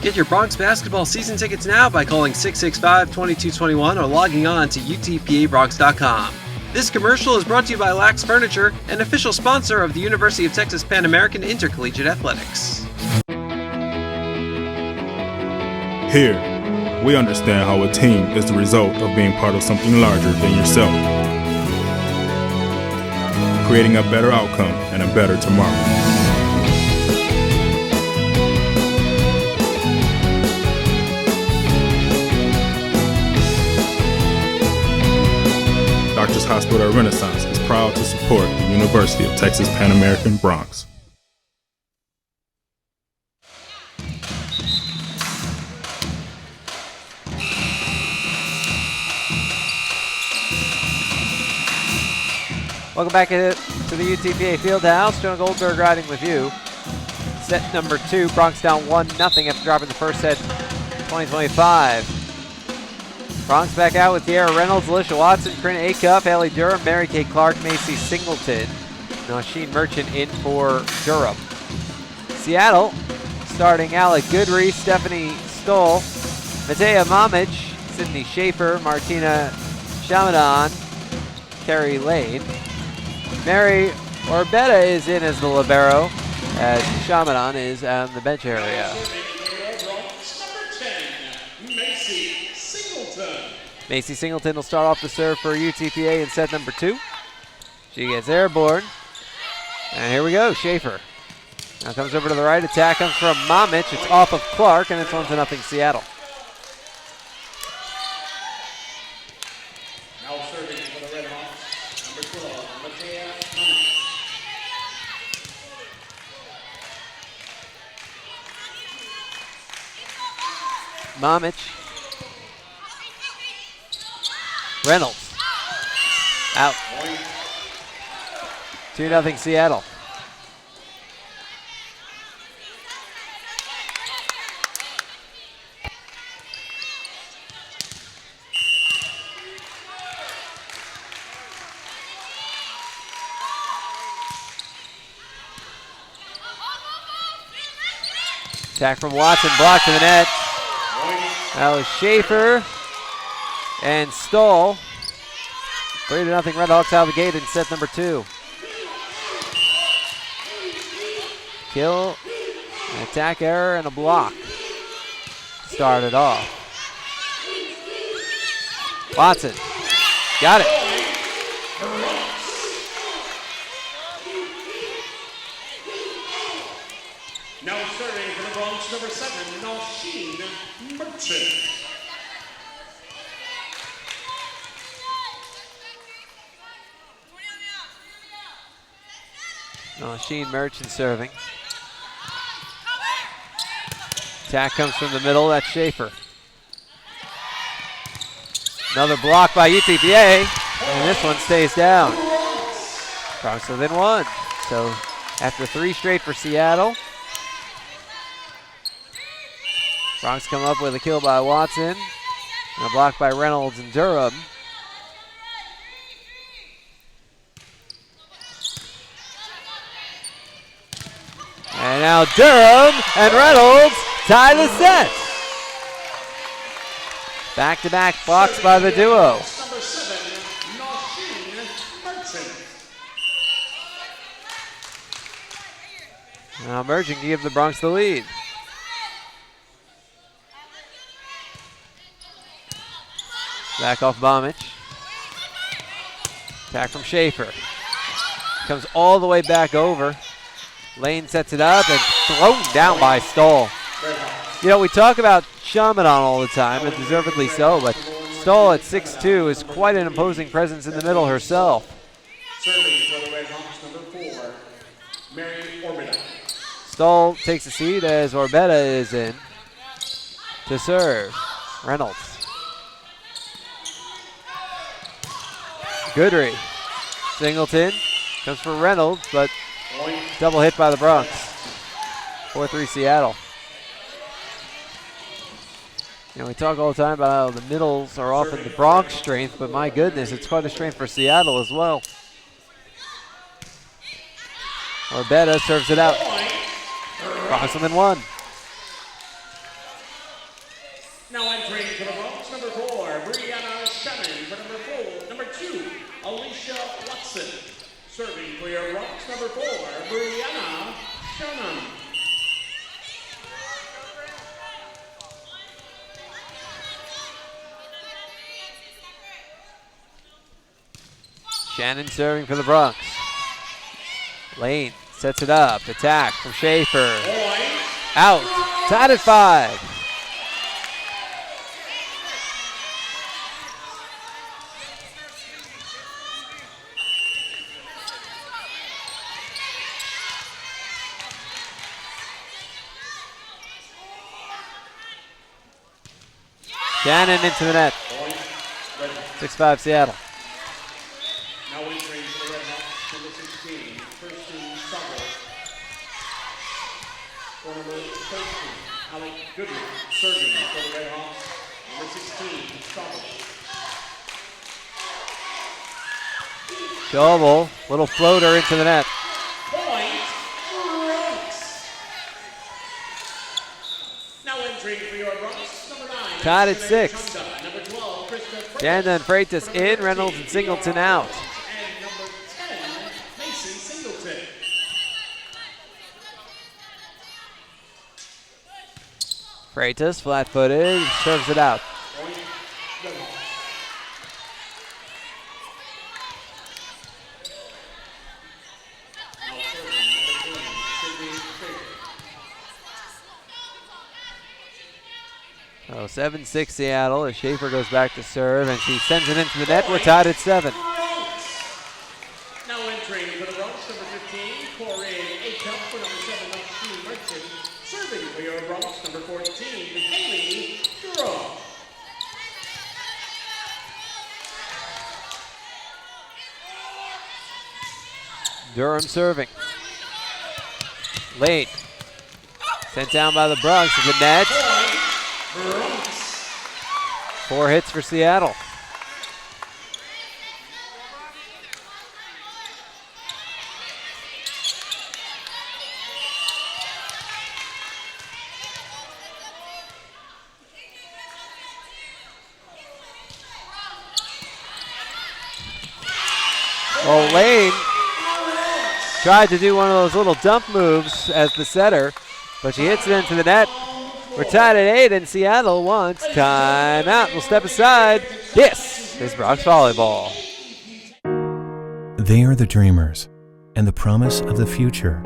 Get your Bronx basketball season tickets now by calling 665-2221 or logging on to utpabronx.com. This commercial is brought to you by Lax Furniture, an official sponsor of the University of Texas Pan American Intercollegiate Athletics.
Here, we understand how a team is the result of being part of something larger than yourself, creating a better outcome and a better tomorrow. Doctors Hospital Renaissance is proud to support the University of Texas Pan American Bronx.
Welcome back to the UTPA Fieldhouse. Jonah Goldberg riding with you. Set number 2, Bronx down 1-0 after dropping the first set 20-25. Bronx back out with Tierra Reynolds, Alicia Watson, Corinna Acuff, Haley Durham, Mary Kay Clark, Macy Singleton. Nosheen Merchant in for Durham. Seattle starting Alec Goodry, Stephanie Stoll, Matea Mamic, Sydney Schaefer, Martina Shamadan, Carrie Lane. Mary Orbetta is in as the libero, as Shamadan is on the bench area. Macy Singleton will start off the serve for UTPA in set number 2. She gets airborne. And here we go, Schaefer. Now comes over to the right, attack comes from Mamic. It's off of Clark, and it's 1-0 Seattle.
Now serving for the Red Hawks, number 12, Matea
Mamic. Reynolds. Out. 2-0 Seattle. Attack from Watson, blocked to the net. That was Schaefer and Stoll. 3-0 Red Hawks out of the gate in set number 2. Kill, an attack error, and a block. Started off. Watson, got it.
Now serving for the Bronx, number 7, Nosheen Merchant.
Nosheen Merchant serving. Attack comes from the middle, that's Schaefer. Another block by UTPA, and this one stays down. Bronx within 1. So after 3 straight for Seattle, Bronx come up with a kill by Watson and a block by Reynolds and Durham. And now Durham and Reynolds tie the set. Back-to-back blocks by the duo.
Number 7, Nosheen Merchant.
Now Merchant can give the Bronx the lead. Back off Mamic. Attack from Schaefer. Comes all the way back over. Lane sets it up and thrown down by Stoll. You know, we talk about Shamadan all the time, and deservedly so, but Stoll at 6'2" is quite an imposing presence in the middle herself.
Serving for the Red Hawks, number 4, Mary Orbetta.
Stoll takes a seat as Orbetta is in to serve. Reynolds. Goodry. Singleton comes for Reynolds, but double hit by the Bronx. 4-3 Seattle. You know, we talk all the time about how the middles are often the Bronx strength, but my goodness, it's quite a strength for Seattle as well. Orbetta serves it out. Bronx within 1.
Now entering for the Bronx, number 4, Brianna Shannon. For number 2, Alicia Watson. Serving for your Bronx, number 4, Brianna Shannon.
Shannon serving for the Bronx. Lane sets it up. Attack from Schaefer. Out. Tied at 5. Shannon into the net. 6-5 Seattle.
Now entering for the Red Hawks, For number 13, Alec Goodman, serving for the Red Hawks. Number 16, Strobel.
Schobel, little floater into the net.
Point, Bronx. Now entering for your Bronx, number 9.
Tied at 6.
Number 12, Krista
Janda and Freitas in, Reynolds and Singleton out.
And number 10, Mason Singleton.
Freitas, flat-footed, serves it out.
Point, Red Hawks. Now serving, number 20, Sydney Schaefer.
Oh, 7-6 Seattle as Schaefer goes back to serve, and she sends it into the net. We're tied at 7.
Now entering for the Bronx, number 15, Corinne Acup. For number 7, Maxine Merchant. Serving for your Bronx, number 14, Haley Duro.
Durham serving. Late. Sent down by the Bronx to the net.
Bronx.
4 hits for Seattle. Well, Lane tried to do one of those little dump moves as the setter, but she hits it into the net. We're tied at 8, and Seattle wants timeout. We'll step aside. This is Bronx Volleyball.
They are the dreamers and the promise of the future.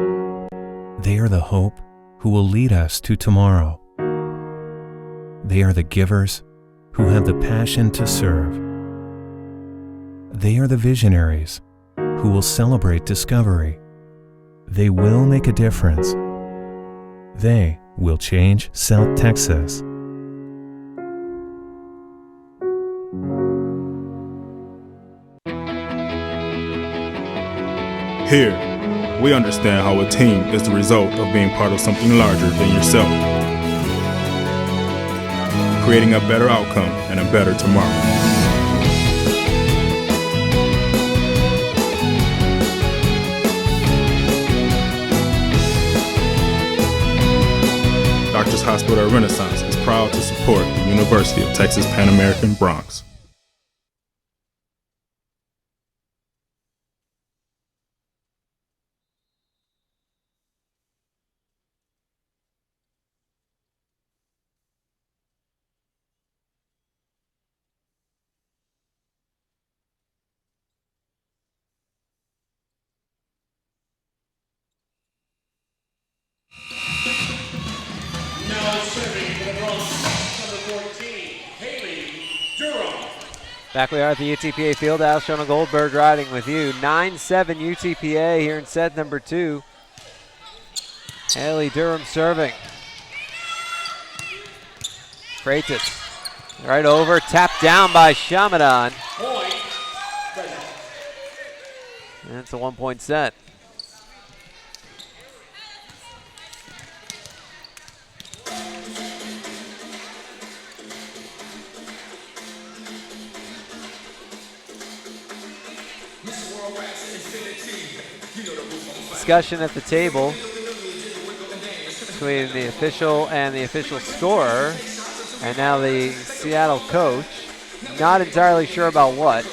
They are the hope who will lead us to tomorrow. They are the givers who have the passion to serve. They are the visionaries who will celebrate discovery. They will make a difference. They will change South Texas.
Here, we understand how a team is the result of being part of something larger than yourself, creating a better outcome and a better tomorrow. Doctors Hospital at Renaissance is proud to support the University of Texas Pan American Bronx.
Now serving for the Bronx, number 14, Haley Duro.
Back we are at the UTPA Fieldhouse. Shona Goldberg riding with you. 9-7 UTPA here in set number 2. Haley Durham serving. Freitas right over, tapped down by Shamadan.
Point, Red Hawks.
And it's a 1-point set. Discussion at the table between the official and the official scorer, and now the Seattle coach. Not entirely sure about what.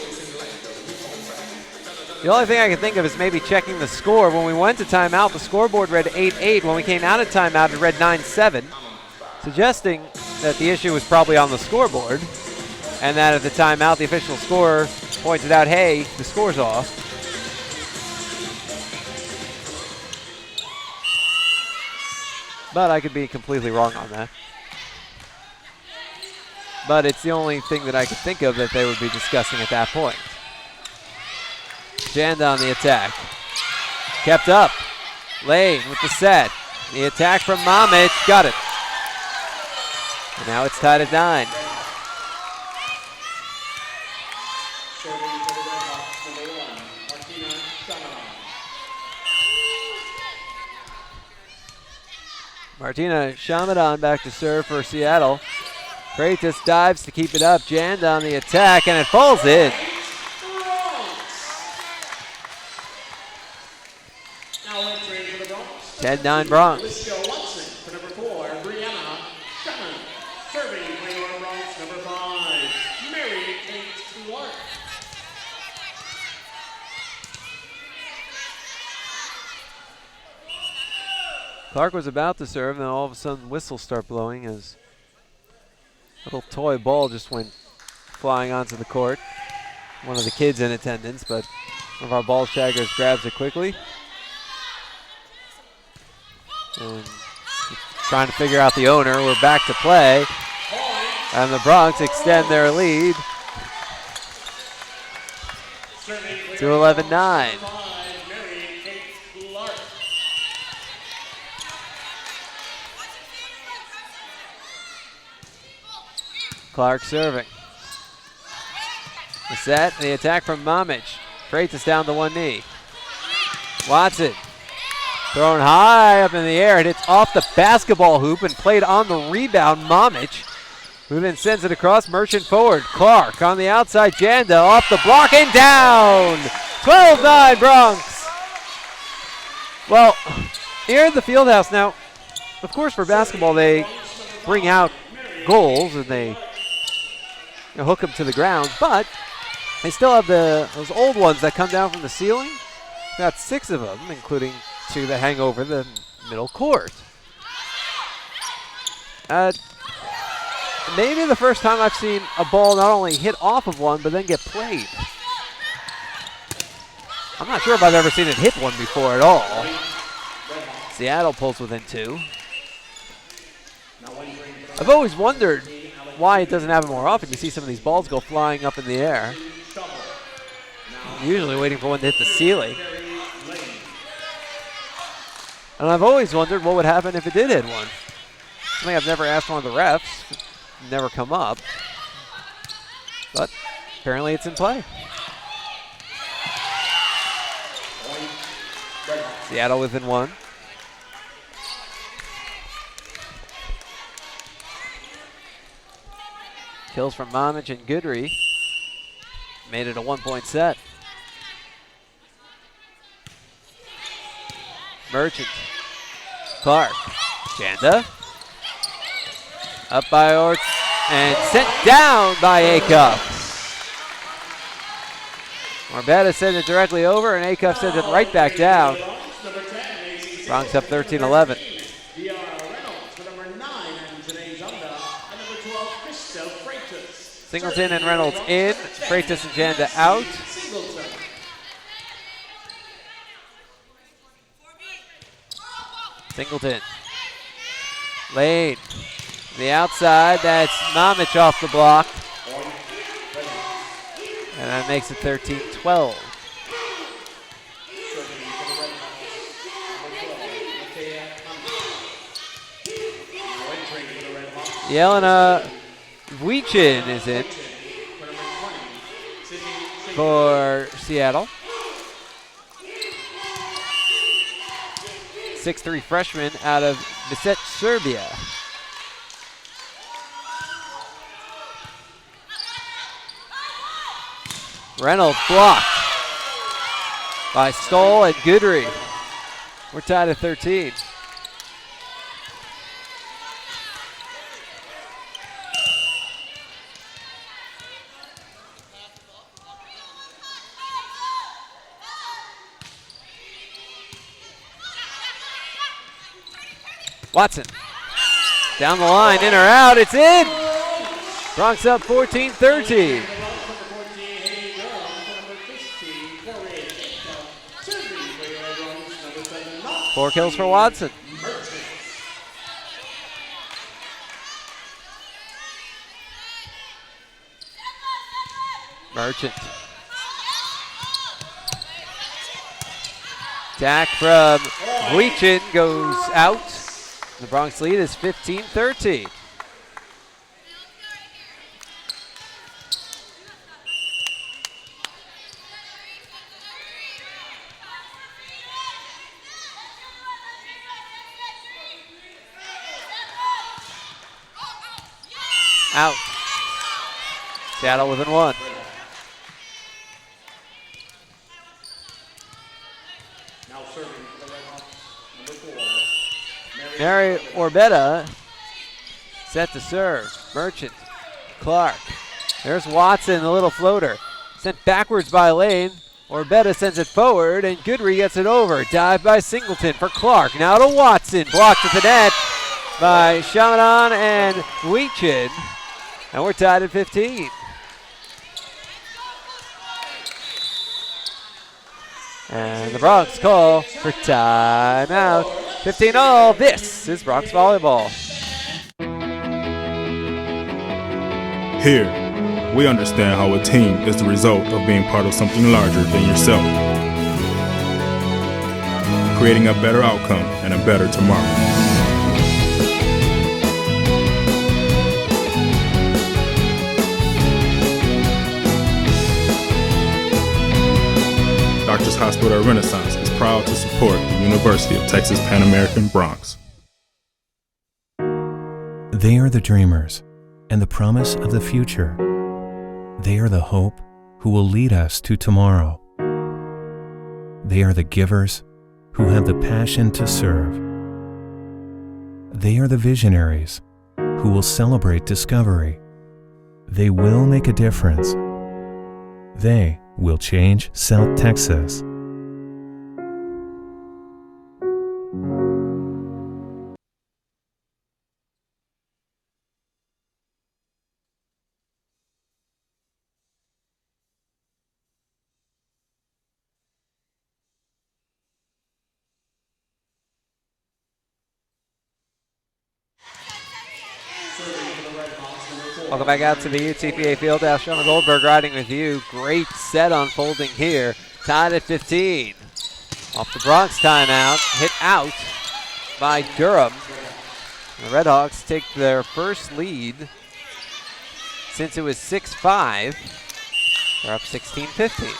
The only thing I can think of is maybe checking the score. When we went to timeout, the scoreboard read 8-8. When we came out of timeout, it read 9-7, suggesting that the issue was probably on the scoreboard, and that at the timeout, the official scorer pointed out, hey, the score's off. But I could be completely wrong on that. But it's the only thing that I could think of that they would be discussing at that point. Janda on the attack. Kept up. Lane with the set. The attack from Mamic. Got it. And now it's tied at 9.
Serving for the Red Hawks, number 1, Martina Shamadan.
Martina Shamadan back to serve for Seattle. Freitas dives to keep it up. Janda on the attack, and it falls in.
Now entering for the Bronx.
10-9 Bronx.
Lisco Watson for number 4, Brianna Sherman. Serving for your Bronx, number 5, Mary Kate Clark.
Clark was about to serve, and then all of a sudden whistles start blowing as little toy ball just went flying onto the court. One of the kids in attendance, but one of our ball shaggers grabs it quickly. And trying to figure out the owner. We're back to play. And the Bronx extend their lead to 11-9. Clark serving. The set, the attack from Mamic. Freitas down to one knee. Watson thrown high up in the air. It hits off the basketball hoop and played on the rebound. Mamic, who then sends it across. Merchant forward. Clark on the outside. Janda off the block and down. 12-9 Bronx. Well, here at the Fieldhouse now, of course for basketball they bring out goals and they hook them to the ground, but they still have those old ones that come down from the ceiling. Got 6 of them, including 2 that hang over the middle court. Maybe the first time I've seen a ball not only hit off of one, but then get played. I'm not sure if I've ever seen it hit one before at all. Seattle pulls within 2. I've always wondered why it doesn't happen more often. You see some of these balls go flying up in the air. Usually waiting for one to hit the ceiling. And I've always wondered what would happen if it did hit one. Something I've never asked one of the refs. Never come up. But apparently it's in play. Seattle within 1. Kills from Mamic and Goodry. Made it a 1-point set. Merchant. Clark. Janda. Up by Ort. And sent down by Acuff. Marbetta sent it directly over, and Acuff sent it right back down. Bronx up 13-11. Singleton and Reynolds in. Freitas and Janda out. Singleton. Lane. The outside. That's Mamic off the block. And that makes it 13-12. Yelena Weechin is in for Seattle. 6'3" freshman out of Biset, Serbia. Reynolds blocked by Stoll and Goodry. We're tied at 13. Watson, down the line, in or out, it's in! Bronx up 14-13. 4 kills for Watson. Merchant. Attack from Weechin goes out. The Bronx lead is 15-13. Out. Seattle within one.
Now serving for the Red Hawks, number 4.
Mary Orbetta set to serve. Merchant. Clark. There's Watson, the little floater. Sent backwards by Lane. Orbetta sends it forward, and Goodry gets it over. Dive by Singleton for Clark. Now to Watson. Blocked at the net by Shamadan and Weechin. And we're tied at 15. And the Bronx call for timeout. 15 all. This is Bronx Volleyball.
Here, we understand how a team is the result of being part of something larger than yourself, creating a better outcome and a better tomorrow. Doctors Hospital Renaissance is proud to support the University of Texas Pan American Bronx.
They are the dreamers and the promise of the future. They are the hope who will lead us to tomorrow. They are the givers who have the passion to serve. They are the visionaries who will celebrate discovery. They will make a difference. They will change South Texas.
Welcome back out to the UTPA Fieldhouse. Sean Goldberg riding with you. Great set unfolding here. Tied at 15. Off the Bronx timeout. Hit out by Durham. The Redhawks take their first lead since it was 6-5. They're up 16-15.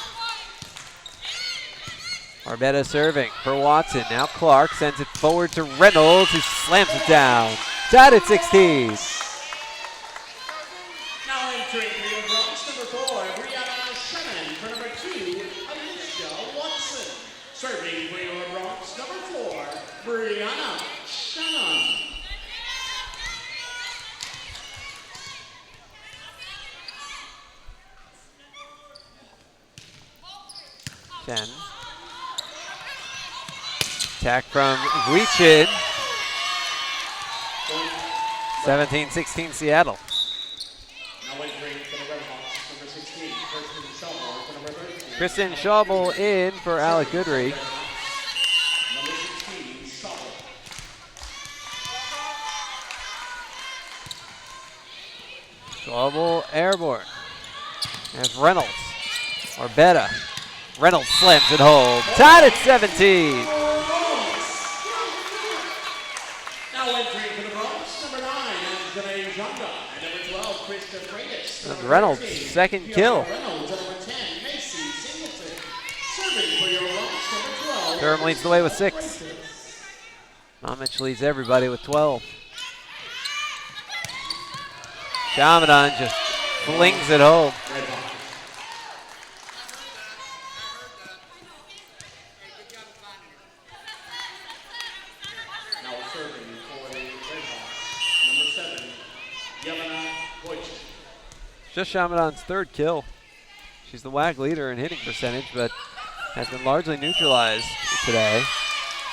Orbetta serving for Watson. Now Clark sends it forward to Reynolds, who slams it down. Tied at 16.
Now entering for your Bronx, number 4, Brianna Shannon. For number 2, Alicia Watson. Serving for your Bronx, number 4, Brianna Shannon.
Shen. Attack from Weechin. 17-16 Seattle.
Now entering for the Red Hawks, number 16, Kristen Schauble. For number 13,
Kristen Schauble in for Alec Goodry.
number 16, Schauble.
Schauble airborne. There's Reynolds. Orbetta. Reynolds slams it home. Tied at 17.
Now entering for the Bronx, number 9, Anthony Jonga. And number 12, Krista Freitas.
That's Reynolds'
13,
second
Kiara
kill.
Reynolds. And number 10, Macy Singleton. Serving for your Bronx, number 12.
Durham leads the way with 6. Momich leads everybody with 12. Shamadan just flings it home.
Red Hawks. Now serving for the Red Hawks, number 7, Yelena Wojcik.
Just Shamadan's third kill. She's the WAC leader in hitting percentage, but has been largely neutralized today.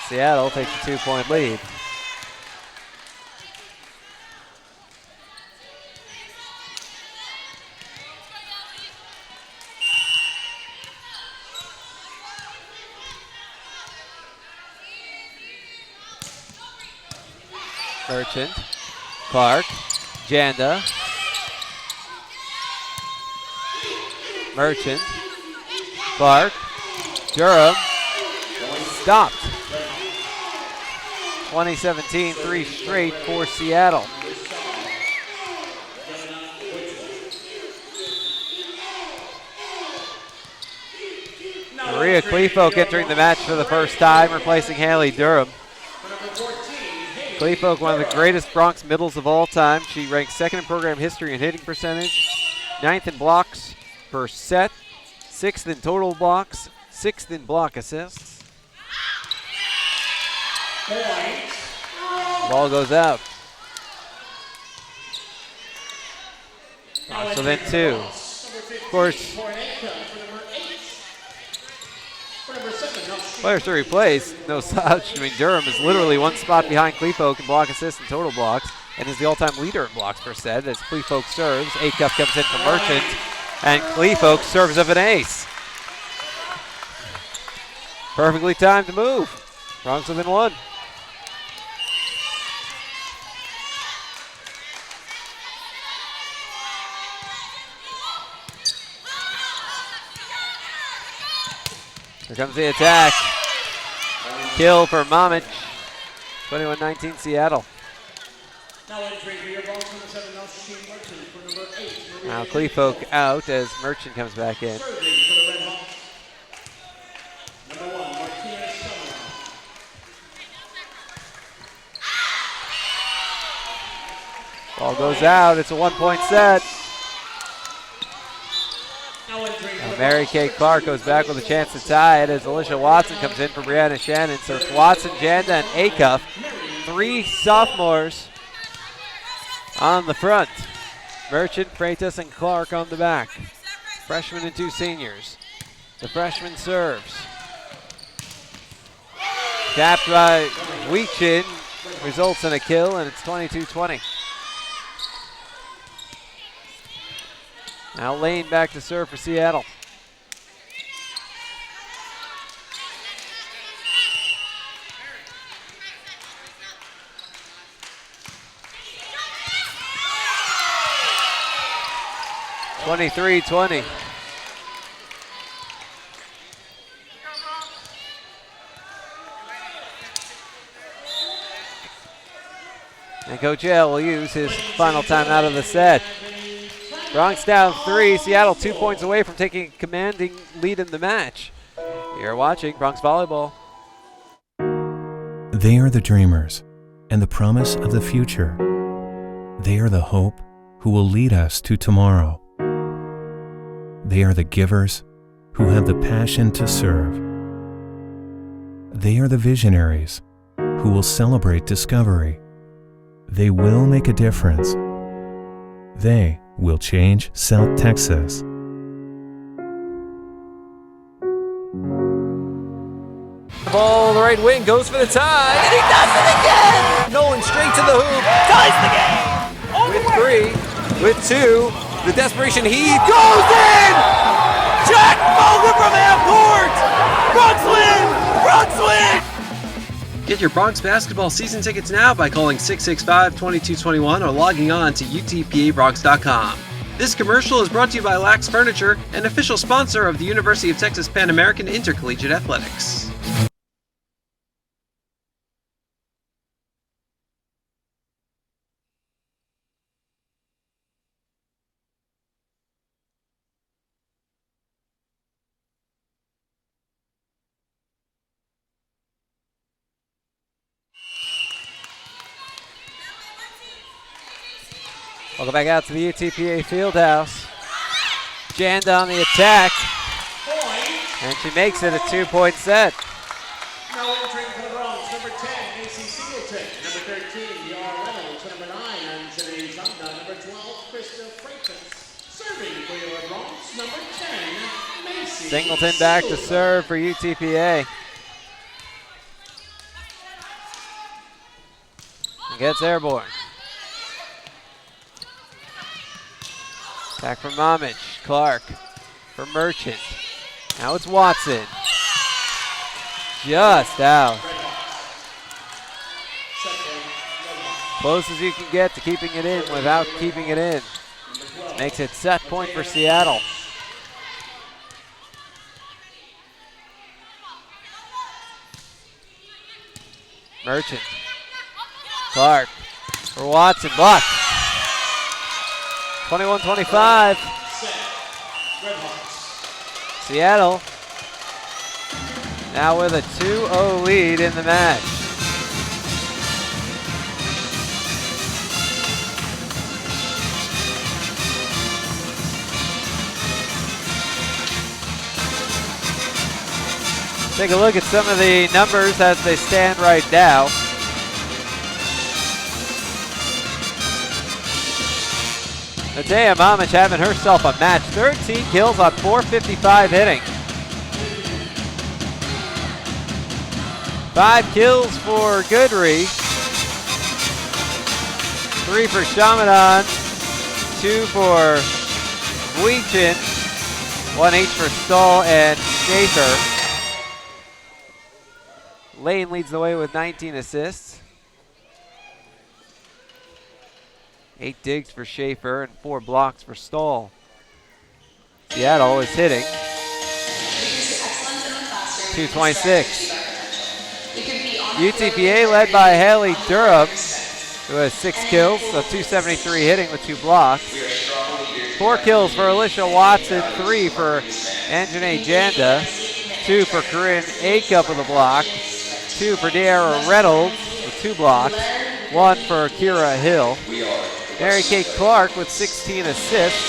Seattle takes a 2-point lead. Merchant, Clark, Janda, Merchant, Clark, Durham, stopped. 2017, 3 straight for Seattle. Maria Clefolk entering the match for the first time, replacing Haley Durham.
For number 14, Haley
Clevefolk, one of the greatest Bronx middles of all time. She ranks second in program history in hitting percentage, 9th in blocks per set, 6th in total blocks, 6th in block assists. Ball goes out. So then 2. Of course, players to replace, no slouch. I mean, Durham is literally one spot behind Clevefolk in block assists and total blocks, and is the all-time leader in blocks per set as Clevefolk serves. Acuff comes in for Merchant, and Clevefolk serves up an ace. Perfectly timed move. Bronx within 1. Here comes the attack. Kill for Mamic. 21-19 Seattle. Now Clevefolk out as Merchant comes back in. Ball goes out. It's a 1-point set. Now Mary Kay Clark goes back with a chance to tie it as Alicia Watson comes in for Brianna Shannon. So it's Watson, Janda, and Acuff. 3 sophomores on the front. Merchant, Freitas, and Clark on the back. Freshmen and 2 seniors. The freshman serves. Capped by Weechin, results in a kill, and it's 22-20. Now Lane back to serve for Seattle. (23-20). And Coach L will use his final timeout of the set. Bronx down 3. Seattle 2 points away from taking a commanding lead in the match. You're watching Bronx Volleyball.
They are the dreamers and the promise of the future. They are the hope who will lead us to tomorrow. They are the givers who have the passion to serve. They are the visionaries who will celebrate discovery. They will make a difference. They will change South Texas.
The ball, the right wing, goes for the tie, and he does it again! Nolan straight to the hoop, ties the game! With 3, with 2, the desperation heave goes in! Jack Vogel from half court! Bronx win! Bronx win!
Get your Bronx basketball season tickets now by calling 665-2221 or logging on to utpabronx.com. This commercial is brought to you by Lax Furniture, an official sponsor of the University of Texas Pan American Intercollegiate Athletics.
Welcome back out to the UTPA Fieldhouse. Janda on the attack. And she makes it a 2-point set.
Now entering for the Bronx, number 10, Macy Singleton. Number 13, Yara Reynolds. Number 9, Anjali Zamda. Number 12, Krista Freitas. Serving for your Bronx, number 10, Macy
Singleton back to serve for UTPA. And gets airborne. Back from Mamic, Clark for Merchant. Now it's Watson. Just out. Close as you can get to keeping it in without keeping it in. Makes it set point for Seattle. Merchant. Clark for Watson, blocked. 21-25. Seattle now with a 2-0 lead in the match. Take a look at some of the numbers as they stand right now. Nadia Mamic having herself a match. 13 kills on 455 hitting. 5 kills for Goodry. 3 for Shamadan. 2 for Vuicin. 1 each for Stahl and Schaefer. Lane leads the way with 19 assists. 8 digs for Schaefer and 4 blocks for Stahl. Seattle is hitting. 226. UTPA led by Haley Durham, who has 6 kills, so 273 hitting with 2 blocks. 4 kills for Alicia Watson, 3 for Anjanae Janda, 2 for Corinne Acup with a block, 2 for De'Ara Reynolds with 2 blocks, 1 for Kira Hill. Mary Kate Clark with 16 assists,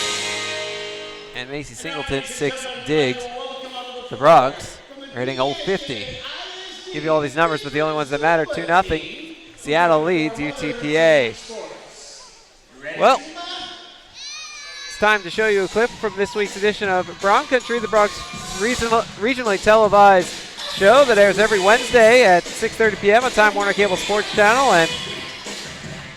and Macy Singleton 6 digs. The Bronx are hitting 050. Give you all these numbers, but the only ones that matter, 2-0. Seattle leads UTPA. Well, it's time to show you a clip from this week's edition of Bronx Country, the Bronx regionally televised show that airs every Wednesday at 6:30 p.m. on Time Warner Cable Sports Channel. And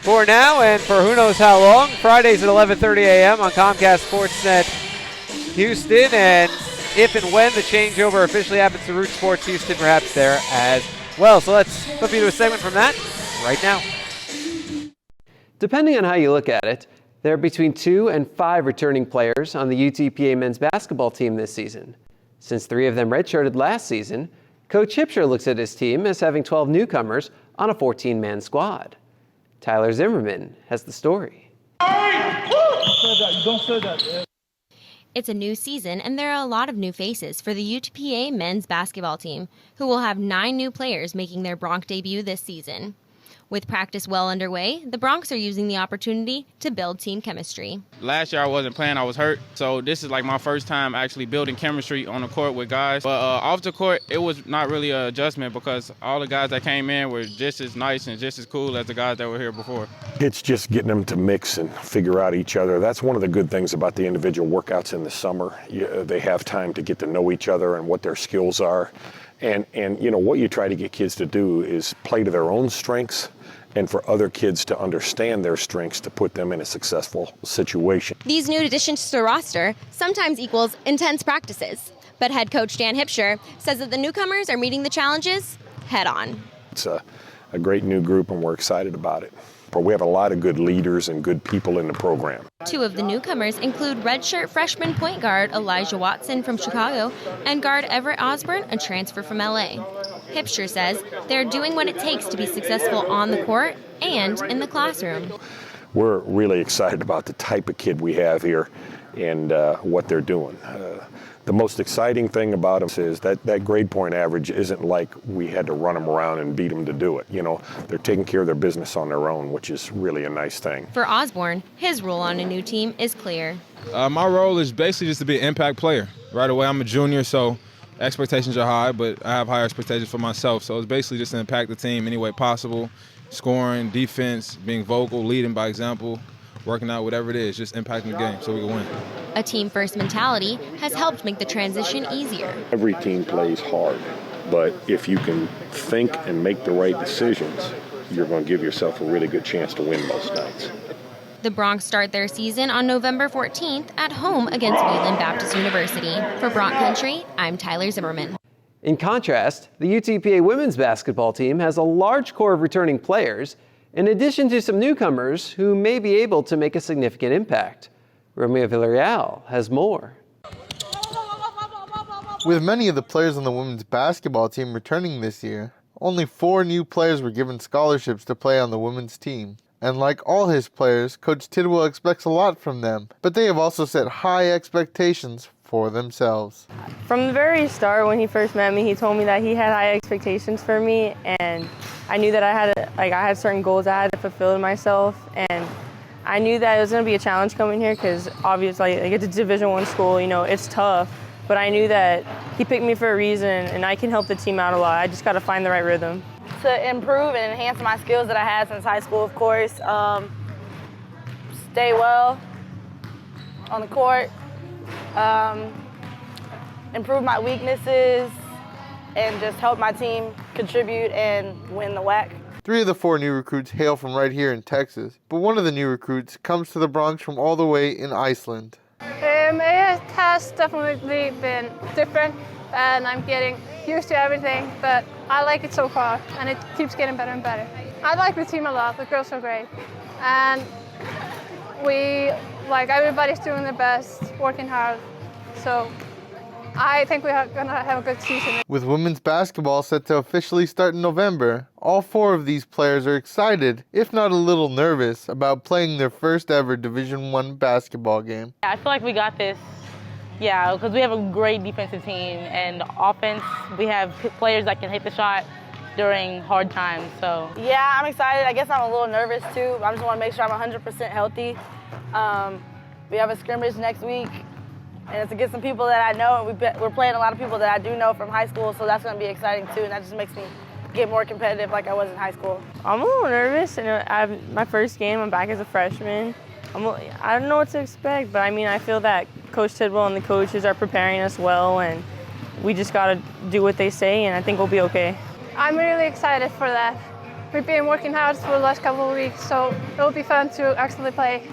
for now and for who knows how long, Fridays at 11:30 a.m. on Comcast Sportsnet Houston. And if and when the changeover officially happens to Root Sports Houston, perhaps there as well. So let's flip you to a segment from that right now.
Depending on how you look at it, there are between 2 and 5 returning players on the UTPA men's basketball team this season. Since 3 of them redshirted last season, Coach Hipsher looks at his team as having 12 newcomers on a 14-man squad. Tyler Zimmerman has the story.
It's a new season, and there are a lot of new faces for the UTPA men's basketball team, who will have 9 new players making their Bronx debut this season. With practice well underway, the Bronx are using the opportunity to build team chemistry.
Last year I wasn't playing, I was hurt, so this is like my first time actually building chemistry on the court with guys. But off the court, it was not really an adjustment because all the guys that came in were just as nice and just as cool as the guys that were here before.
It's just getting them to mix and figure out each other. That's one of the good things about the individual workouts in the summer. They have time to get to know each other and what their skills are. And you know, what you try to get kids to do is play to their own strengths and for other kids to understand their strengths to put them in a successful situation.
These new additions to the roster sometimes equals intense practices, but head coach Dan Hipsher says that the newcomers are meeting the challenges head on.
It's a great new group and we're excited about it. But we have a lot of good leaders and good people in the program.
2 of the newcomers include redshirt freshman point guard Elijah Watson from Chicago and guard Everett Osborne, a transfer from LA. Hipsher says they're doing what it takes to be successful on the court and in the classroom.
We're really excited about the type of kid we have here and what they're doing. The most exciting thing about them is that grade point average isn't like we had to run them around and beat them to do it. You know, they're taking care of their business on their own, which is really a nice thing.
For Osborne, his role on a new team is clear.
My role is basically just to be an impact player. Right away, I'm a junior, so expectations are high, but I have higher expectations for myself. So it's basically just to impact the team any way possible, scoring, defense, being vocal, leading by example, working out, whatever it is, just impacting the game so we can win.
A team-first mentality has helped make the transition easier.
Every team plays hard, but if you can think and make the right decisions, you're going to give yourself a really good chance to win most nights.
The Bronx start their season on November 14th at home against Wayland Baptist University. For Bronx Country, I'm Tyler Zimmerman.
In contrast, the UTPA women's basketball team has a large core of returning players, in addition to some newcomers who may be able to make a significant impact. Romeo Villarreal has more.
With many of the players on the women's basketball team returning this year, only 4 new players were given scholarships to play on the women's team. And like all his players, Coach Tidwell expects a lot from them, but they have also set high expectations for themselves.
From the very start, when he first met me, he told me that he had high expectations for me, and I knew that I had certain goals I had to fulfill in myself, and I knew that it was going to be a challenge coming here because obviously it's a Division I school, you know, it's tough. but I knew that he picked me for a reason, and I can help the team out a lot. I just got to find the right rhythm.
To improve and enhance my skills that I had since high school, of course. Stay well on the court, improve my weaknesses, and just help my team contribute and win the WAC.
3 of the 4 new recruits hail from right here in Texas, but one of the new recruits comes to the Bronx from all the way in Iceland.
It has definitely been different, and I'm getting used to everything, but I like it so far, and it keeps getting better and better. I like the team a lot. The girls are great, and everybody's doing their best, working hard, so I think we're going to have a good season.
With women's basketball set to officially start in November, all 4 of these players are excited, if not a little nervous, about playing their first ever Division I basketball game.
I feel like we got this, because we have a great defensive team, and offense, we have players that can hit the shot during hard times. So yeah, I'm excited. I guess I'm a little nervous too. I just want to make sure I'm 100% healthy. We have a scrimmage next week, and it's against some people that I know, and we're playing a lot of people that I do know from high school, so that's going to be exciting too, and that just makes me get more competitive like I was in high school.
I'm a little nervous, and my first game, I'm back as a freshman. I don't know what to expect, but I feel that Coach Tidwell and the coaches are preparing us well, and we just got to do what they say, and I think we'll be okay.
I'm really excited for that. We've been working hard for the last couple of weeks, so it'll be fun to actually play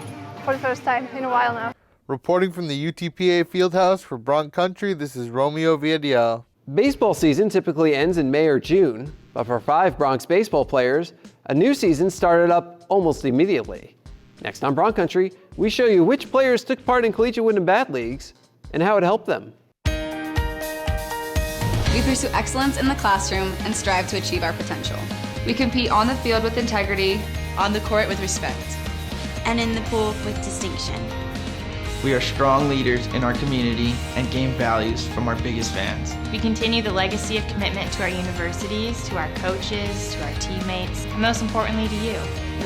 for the first time in a while now.
Reporting from the UTPA Fieldhouse for Bronx Country, this is Romeo Villarreal.
Baseball season typically ends in May or June, but for 5 Bronx baseball players, a new season started up almost immediately. Next on Bronx Country, we show you which players took part in collegiate wood and bat leagues and how it helped them.
We pursue excellence in the classroom and strive to achieve our potential. We compete on the field with integrity, on the court with respect,
and in the pool with distinction.
We are strong leaders in our community and gain values from our biggest fans.
We continue the legacy of commitment to our universities, to our coaches, to our teammates, and most importantly to you.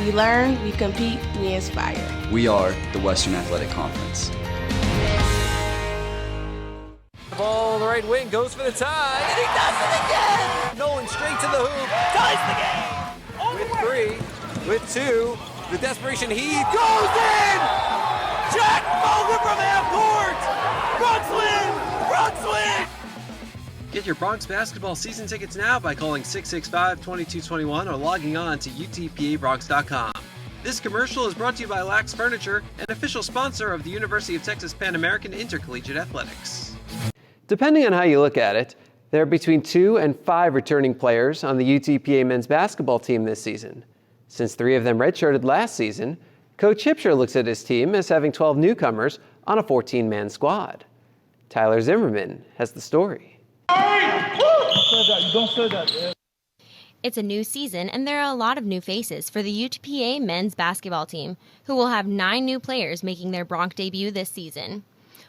We learn, we compete, we inspire.
We are the Western Athletic Conference.
The ball on the right wing goes for the tie, and he does it again! Nolan straight to the hoop, ties the game! With 2, the desperation heave goes in! Jack Bogan from half court! Bronx win!
Get your Bronx basketball season tickets now by calling 665-2221 or logging on to utpabronx.com. This commercial is brought to you by Lax Furniture, an official sponsor of the University of Texas Pan American Intercollegiate Athletics. Depending on how you look at it, there are between 2 and 5 returning players on the UTPA men's basketball team this season. Since 3 of them redshirted last season, Coach Hipsher looks at his team as having 12 newcomers on a 14-man squad. Tyler Zimmerman has the story.
It's a new season, and there are a lot of new faces for the UTPA men's basketball team, who will have 9 new players making their Bronx debut this season.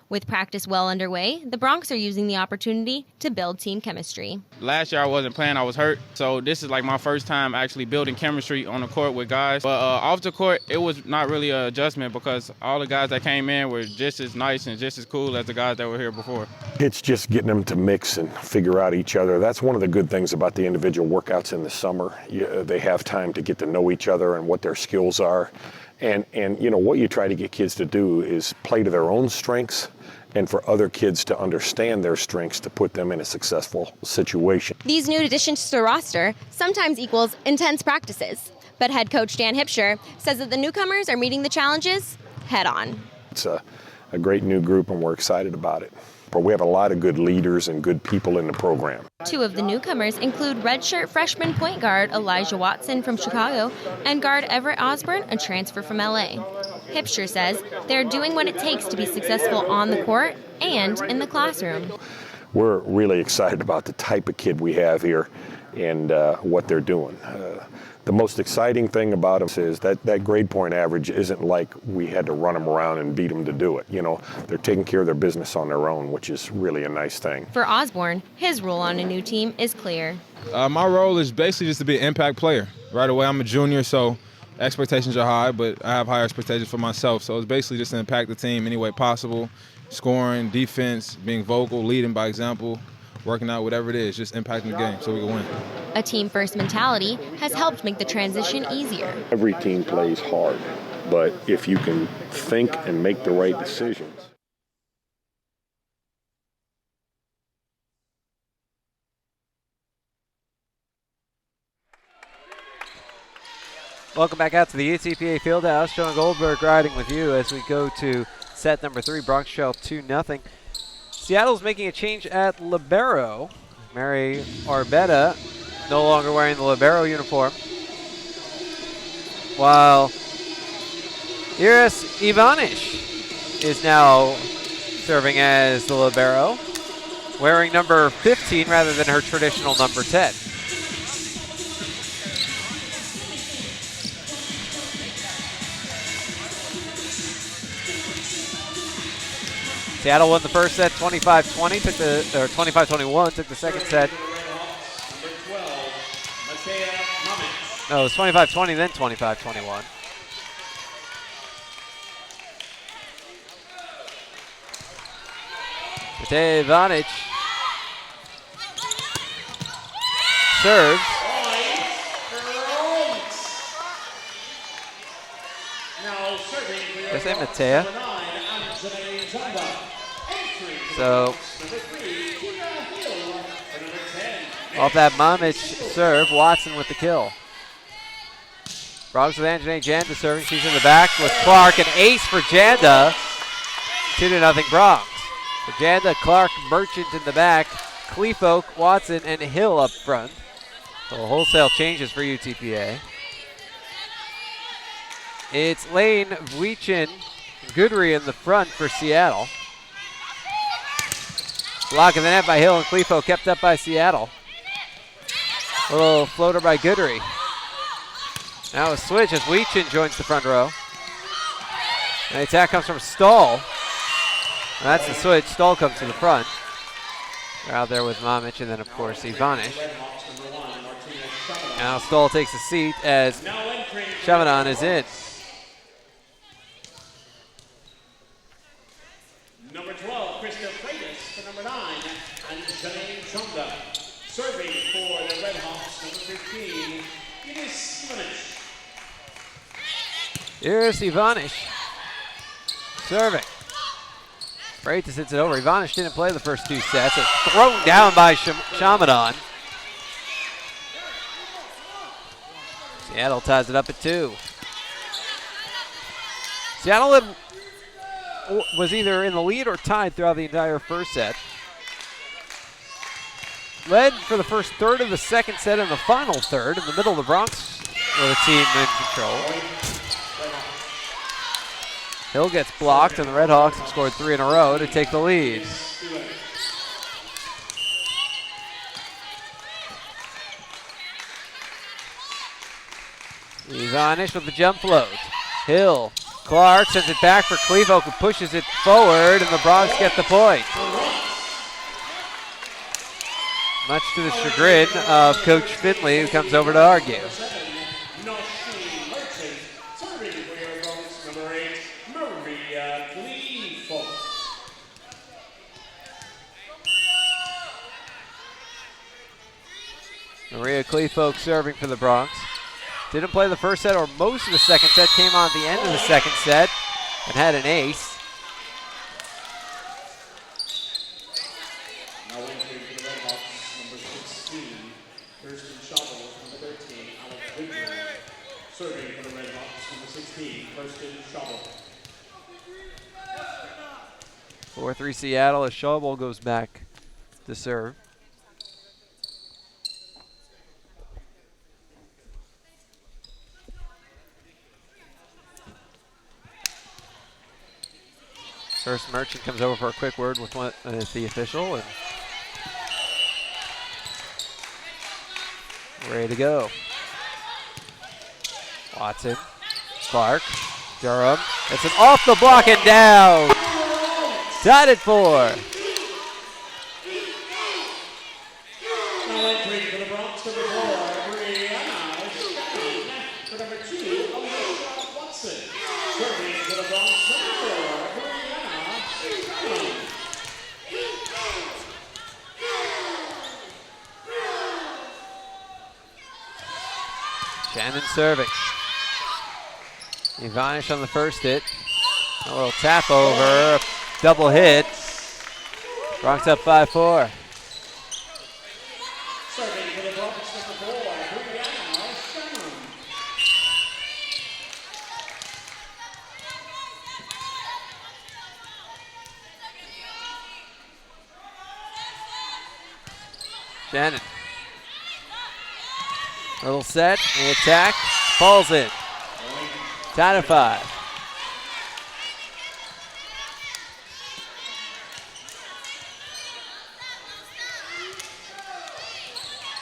With practice well underway, the Bronx are using the opportunity to build team chemistry.
Last year I wasn't playing, I was hurt. So this is like my first time actually building chemistry on the court with guys. But off the court, it was not really an adjustment because all the guys that came in were just as nice and just as cool as the guys that were here before.
It's just getting them to mix and figure out each other. That's one of the good things about the individual workouts in the summer. They have time to get to know each other and what their skills are. And what you try to get kids to do is play to their own strengths and for other kids to understand their strengths to put them in a successful situation.
These new additions to the roster sometimes equals intense practices, but head coach Dan Hipsher says that the newcomers are meeting the challenges head on.
It's a great new group and we're excited about it. But we have a lot of good leaders and good people in the program.
2 of the newcomers include redshirt freshman point guard Elijah Watson from Chicago and guard Everett Osborne, a transfer from LA. Hipsher says they're doing what it takes to be successful on the court and in the classroom.
We're really excited about the type of kid we have here and what they're doing. The most exciting thing about them is that grade point average isn't like we had to run them around and beat them to do it. They're taking care of their business on their own, which is really a nice thing.
For Osborne, his role on a new team is clear.
My role is basically just to be an impact player. Right away, I'm a junior, so expectations are high, but I have higher expectations for myself. So it's basically just to impact the team any way possible, scoring, defense, being vocal, leading by example, working out, whatever it is, just impacting the game so we can win.
A team-first mentality has helped make the transition easier.
Every team plays hard, but if you can think and make the right decisions.
Welcome back out to the UTPA Fieldhouse. Sean Goldberg riding with you as we go to set number 3. Bronx trail 2-0. Seattle's making a change at libero. Mary Arbetta no longer wearing the libero uniform, while Iris Ivanish is now serving as the libero, wearing number 15 rather than her traditional number 10. Seattle won the first set 25-20, took the 25-21, took the second set. No, it was 25-20, then 25-21. Matea Ivanic serves. Did I say Matea? So, off that Mamic serve, Watson with the kill. Bronx with Anjanae Janda serving. She's in the back with Clark. An ace for Janda. 2-0 Bronx. So Janda, Clark, Merchant in the back. Cleefolk, Watson, and Hill up front. So wholesale changes for UTPA. It's Lane, Vweichin, Goodry in the front for Seattle. Block in the net by Hill, and Cleefo kept up by Seattle. Little floater by Goodry. Now a switch as Vweichin joins the front row. And the attack comes from Stahl. And that's the switch. Stahl comes to the front. They're out there with Mamic, and then of course Ivanish. Now Stahl takes a seat as Chavanon is in.
Number 12, Krista Freitas for number 9, and Janine Chunda. Serving for the Red Hawks, number 15, Iris Ivanish.
Iris Ivanish serving. Freitas hits it over. Ivanish didn't play the first 2 sets. It's thrown down by Chavanon. Seattle ties it up at 2. Seattle was either in the lead or tied throughout the entire first set. Led for the first third of the second set and the final third. In the middle of the Bronx with a team in control. Hill gets blocked, and the Red Hawks have scored 3 in a row to take the lead. Ivanish with the jump float. Hill, Clark sends it back for Clevo, who pushes it forward, and the Bronx get the point. Much to the chagrin of Coach Finley, who comes over to argue. Maria Cleefolk serving for the Bronx. Didn't play the first set or most of the second set. Came on at the end of the second set and had an ace.
Now entering for the Red Hawks, number 16, Kirsten Schauble, number 13, Alex Whitman. Serving for the Red Hawks, number 16, Kirsten Schauble.
4-3 Seattle as Schauble goes back to serve. First, Merchant comes over for a quick word with the official, and ready to go. Watson, Clark, Durham. It's an off the block and down. Tied at 4.
Now entering for the Bronx, number 4, Brianna Stefan. For number 2, for the Bronx, number 4, Brianna Shannon.
Shannon serving. Ivanish on the first hit. A little tap over, double hit. Bronx up 5-4.
Serving for the Bronx, number 4, Brianna Shannon.
Shannon. Little set, little attack, falls in. Tied at 5.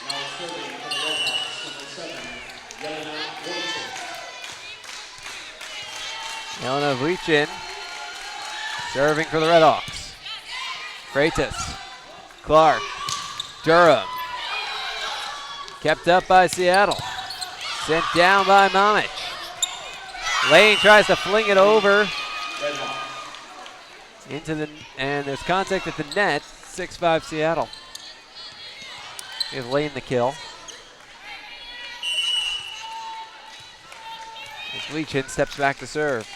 Now serving for the Redhawks, number 7, Yelena Wilson.
Yelena Vlichin serving for the Redhawks. Freitas, Clark, Durham. Kept up by Seattle. Sent down by Mamic. Lane tries to fling it over into the, and there's contact at the net. 6-5 Seattle. Give Lane the kill. As Vlichin steps back to serve.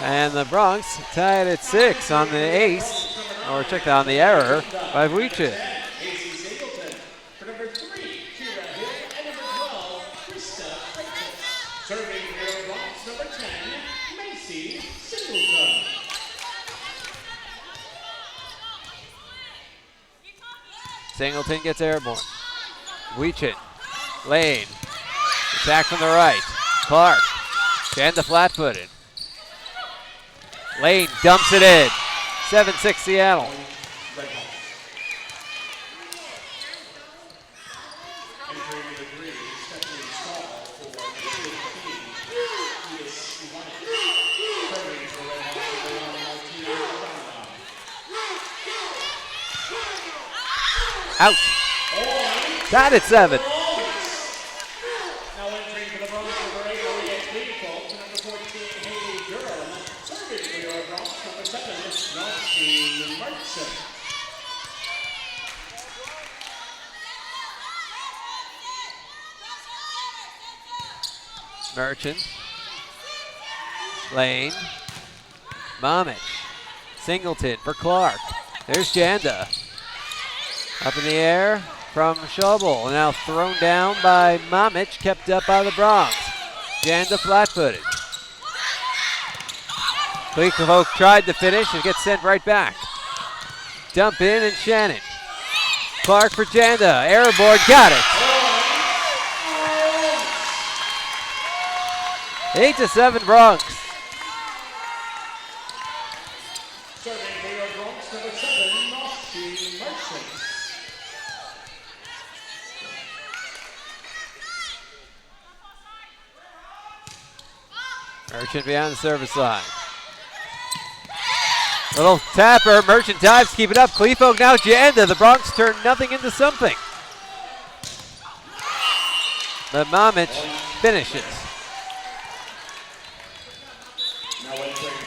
And the Bronx tied at 6 on the ace, or check on the error by Vlichin.
AC Singleton for number 3, Kira Hill, and number 12, Krista Freitas. Serving for the Bronx, number 10, Macy Singleton.
Singleton gets airborne. Vlichin, Lane, attack from the right. Clark, Chanda flat-footed. Lane dumps it in. 7-6 Seattle. Out. Tied at 7.
Now entering for the Bronx, number 8, Maria Cleveland, to number 14, Haley Durham. Serving for your Bronx, number 7, Nelson Martin.
Merchant. Lane. Mamic. Singleton for Clark. There's Janda. Up in the air from Schobel. Now thrown down by Mamic, kept up by the Bronx. Janda flat-footed. Clevefolk tried to finish and gets sent right back. Dump in and Shannon. Clark for Janda. Airborne, got it. 8-7 Bronx.
Serving for your Bronx, number 7, Nashi Merchant.
Merchant behind the service line. Little tapper, Merchant dives, keep it up. Clevefolk now Janda. The Bronx turn nothing into something. But Mamic finishes.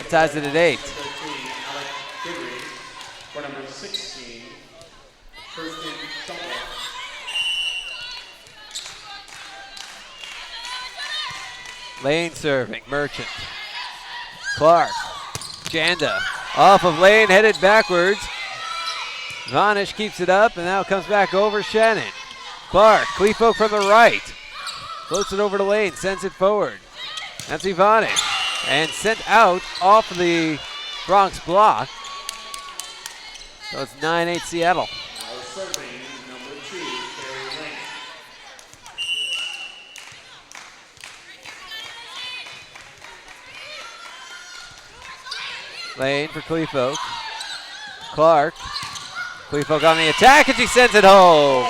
Ties it at 8.
For number 16, Kirsten Schobel.
Lane serving, Merchant. Clark, Janda, off of Lane, headed backwards. Vanish keeps it up, and now comes back over Shannon. Clark, Clevefolk from the right. Floats it over to Lane, sends it forward. That's Ivanish. And sent out off the Bronx block. So it's 9-8 Seattle.
Now serving number 2, Carrie Lane.
Lane for Clevefolk. Clark. Clevefolk on the attack, and she sends it home.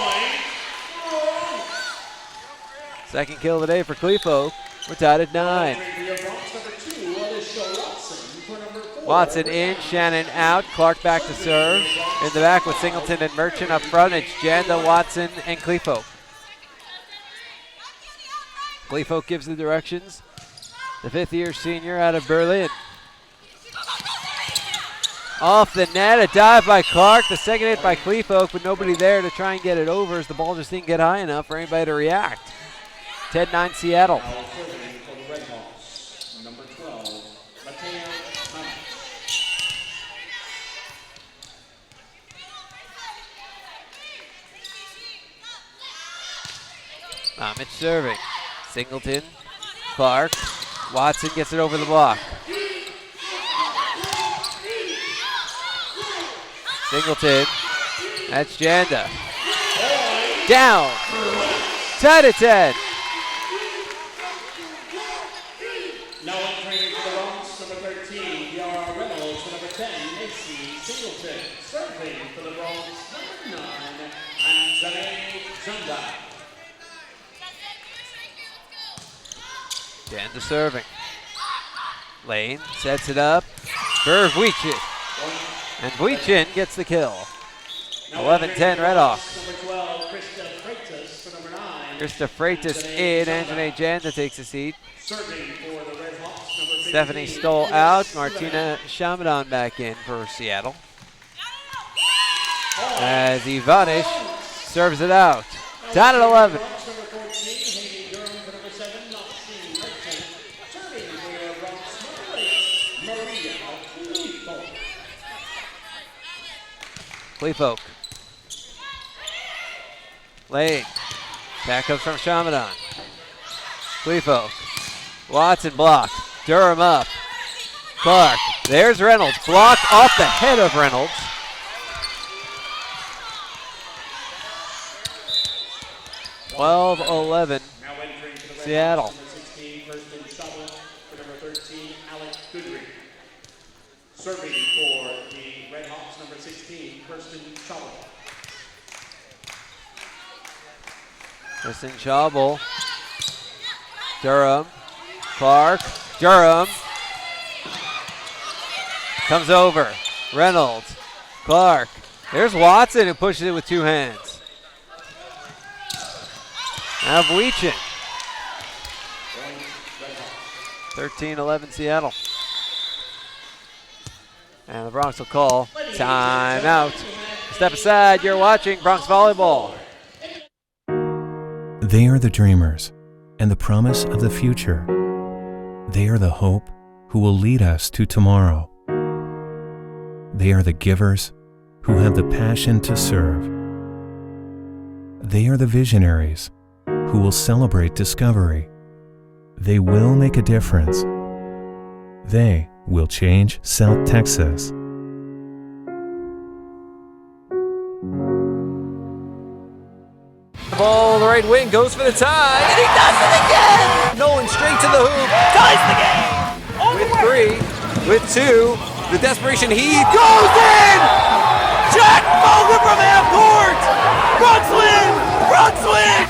Second kill of the day for Clevefolk. We're tied at 9.
For your Bronx, number 2, Alicia Watson. For number 4,
Watson in, Shannon out, Clark back to serve. In the back with Singleton and Merchant up front, it's Janda, Watson, and Kleefolk. Kleefolk gives the directions. The fifth-year senior out of Berlin. Off the net, a dive by Clark, the second hit by Kleefolk, but nobody there to try and get it over as the ball just didn't get high enough for anybody to react. 10-9 Seattle. Mitch serving. Singleton, Clark, Watson gets it over the block. Singleton, that's Janda. Down, tied at 10.
Now entering for the Bronx, number 13, Yara Reynolds, for number 10, Macy Singleton. Serving for the Bronx, number 9, Anthony Zunda.
Janda serving. Lane sets it up for Vuicin. And Vuicin gets the kill. 11-10 Redhawks.
Number 12, Krista Freitas for number 9.
Krista Freitas in, Anjanae Janda takes a seat.
Serving for the Redhawks, number 15.
Stephanie Stoll out, Martina Shamadan back in for Seattle. As Ivanish serves it out. Tied at 11. Kleefolk. Lane. Back comes from Shamadan. Kleefolk. Watson blocked. Durham up. Clark. There's Reynolds. Blocked off the head of Reynolds. Twelve 11. Seattle.
Serving for the Redhawks, number 16, Kirsten Schauble.
Kirsten Schauble. Durham. Clark. Durham. Comes over. Reynolds. Clark. There's Watson who pushes it with two hands. Now Vuicin. 13-11 Seattle. And the Bronx will call timeout. Step aside, you're watching Bronx Volleyball.
They are the dreamers and the promise of the future. They are the hope who will lead us to tomorrow. They are the givers who have the passion to serve. They are the visionaries who will celebrate discovery. They will make a difference. They will change South Texas.
The ball, the right wing, goes for the tie, and he does it again! Nolan straight to the hoop, ties the game! With 3, with 2, the desperation heave goes in! Jack Mulder from half court! Bronx win! Bronx win!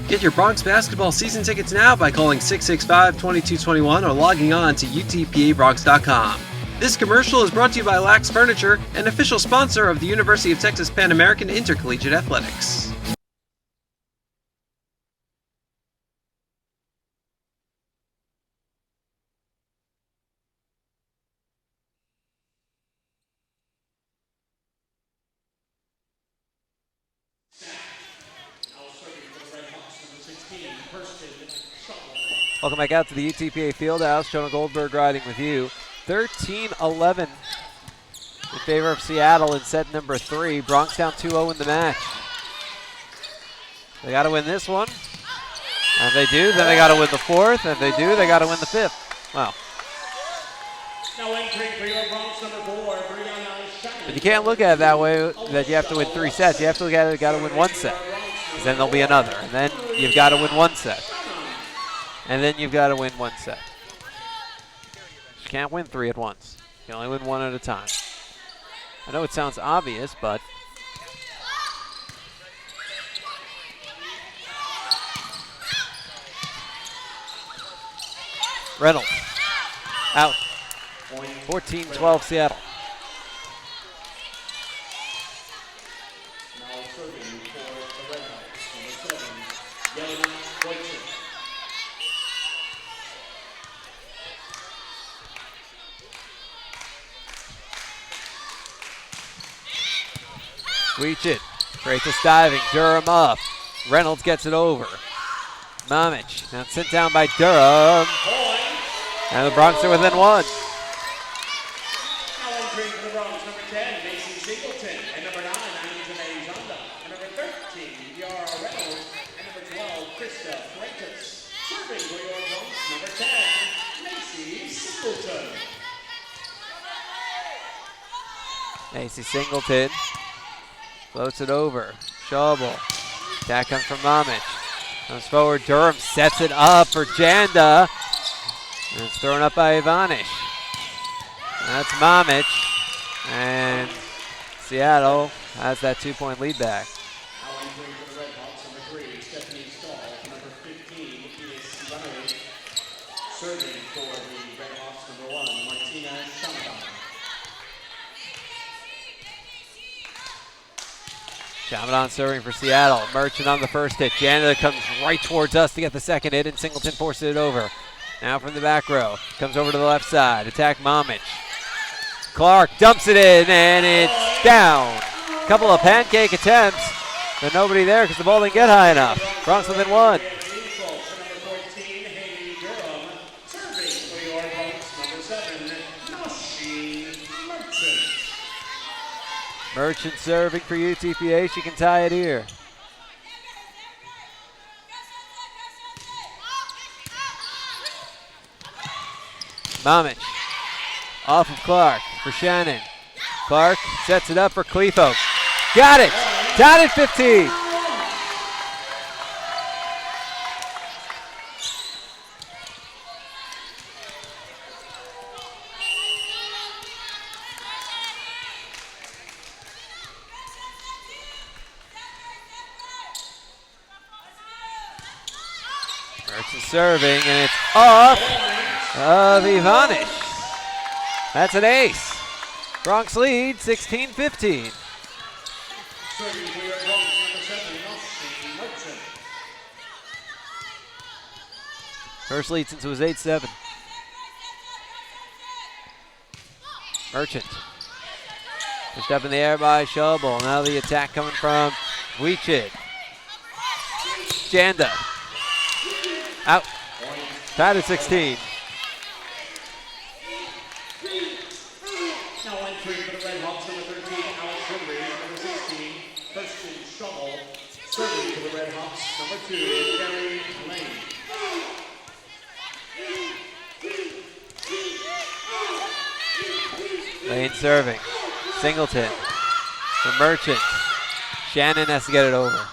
Get your Bronx basketball season tickets now by calling 665-2221 or logging on to utpabronx.com. This commercial is brought to you by Lax Furniture, an official sponsor of the University of Texas Pan American Intercollegiate Athletics.
Welcome back out to the UTPA Fieldhouse. Jonah Goldberg riding with you. 13-11 in favor of Seattle in set number 3. Bronx down 2-0 in the match. They got to win this one. And if they do, then they got to win the 4th. And if they do, they got to win the 5th. Wow.
Now entering for your Bronx, number 4, Brianna Shannon.
But you can't look at it that way, that you have to win 3 sets. You have to look at it, you got to win 1 set. Because then there'll be another. And then you've got to win 1 set. And then you've got to win 1 set. You can't win 3 at once. You can only win 1 at a time. I know it sounds obvious, but Reynolds out. 14-12 Seattle.
Now serving for the Red Hawks, number 7, Yelena Boychuk.
Weech it. Freitas diving. Durham up. Reynolds gets it over. Mamic. Now sent down by Durham. And the Bronx are within 1.
Now entering for the Bronx, number 10, Macy Singleton. And number 9, Anita Zonda. And number 13, Yara Reynolds. And number 12, Krista Freitas. Serving for your Bronx, number 10, Macy Singleton.
Macy Singleton floats it over. Schauble. Attack comes from Mamic. Comes forward. Durham sets it up for Janda. And it's thrown up by Ivanish. That's Mamic. And Seattle has that 2-point lead back.
Now entering for the Red Hawks, number 3, Stephanie Stahl. Number 15, Ines Ivanovic. Serving for the Red Hawks, number 1, Martina Shamadan.
Shamadan serving for Seattle. Merchant on the first hit. Janda comes right towards us to get the second hit, and Singleton forces it over. Now from the back row. Comes over to the left side. Attack Mamic. Clark dumps it in, and it's down. Couple of pancake attempts, but nobody there because the ball didn't get high enough. Bronx within 1. Merchant serving for UTPA. She can tie it here. Mamic off of Clark for Shannon. Clark sets it up for Clefo. Got it! Tied at 15. Merchant serving, and it's off of Ivanish. That's an ace. Bronx lead 16-15. First lead since it was 8-7. Merchant. Pushed up in the air by Schauble. Now the attack coming from Weechit. Janda. Out. Tied at 16.
Now entering for the Red Hawks, number 13, Alex Woodley, number 16, Kirsten Schauble. Serving for the Red Hawks, number 2, Gary Lane.
Lane serving. Singleton for Merchant. Shannon has to get it over.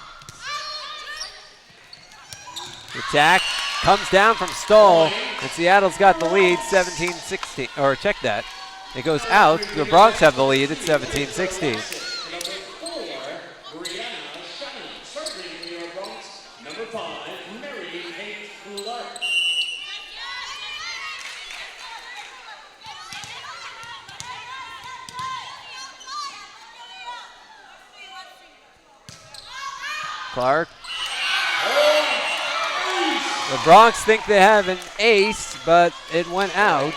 The attack comes down from Stoll, and Seattle's got the lead 17-16. Or check that. It goes out. The Bronx have the lead at 17-16.
Number 5, Mary Kate Clark.
Clark. The Bronx think they have an ace, but it went out.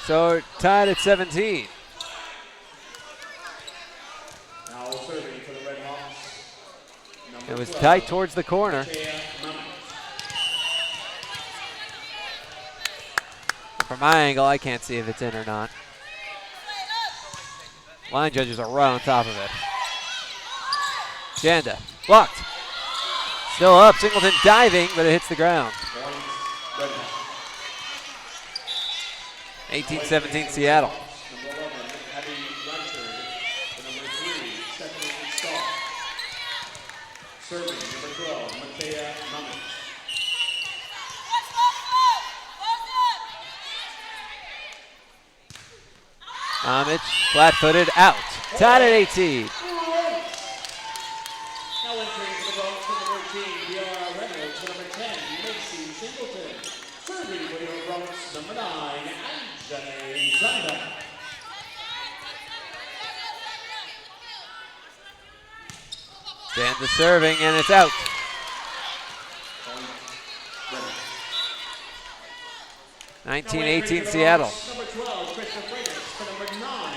So tied at 17.
Now serving for the Red Hawks.
It was tight towards the corner. From my angle, I can't see if it's in or not. Line judges are right on top of it. Janda, blocked. Still up, Singleton diving, but it hits the ground. 18-17 Seattle.
Number 11, Abby Blanchard. Number 3, Stephanie Starr. Serving, number 12, Matea Mamic.
Mamic, flat-footed, out. Tied at 18.
Now entering for the Bronx, number 13, Yara Reynolds. Number 10, Macy Singleton. Serving for your Bronx, number 9, Anjali Zunda.
Stand the serving, and it's out. 19-18 Seattle.
Number 12, Krishna Freitas. To number 9,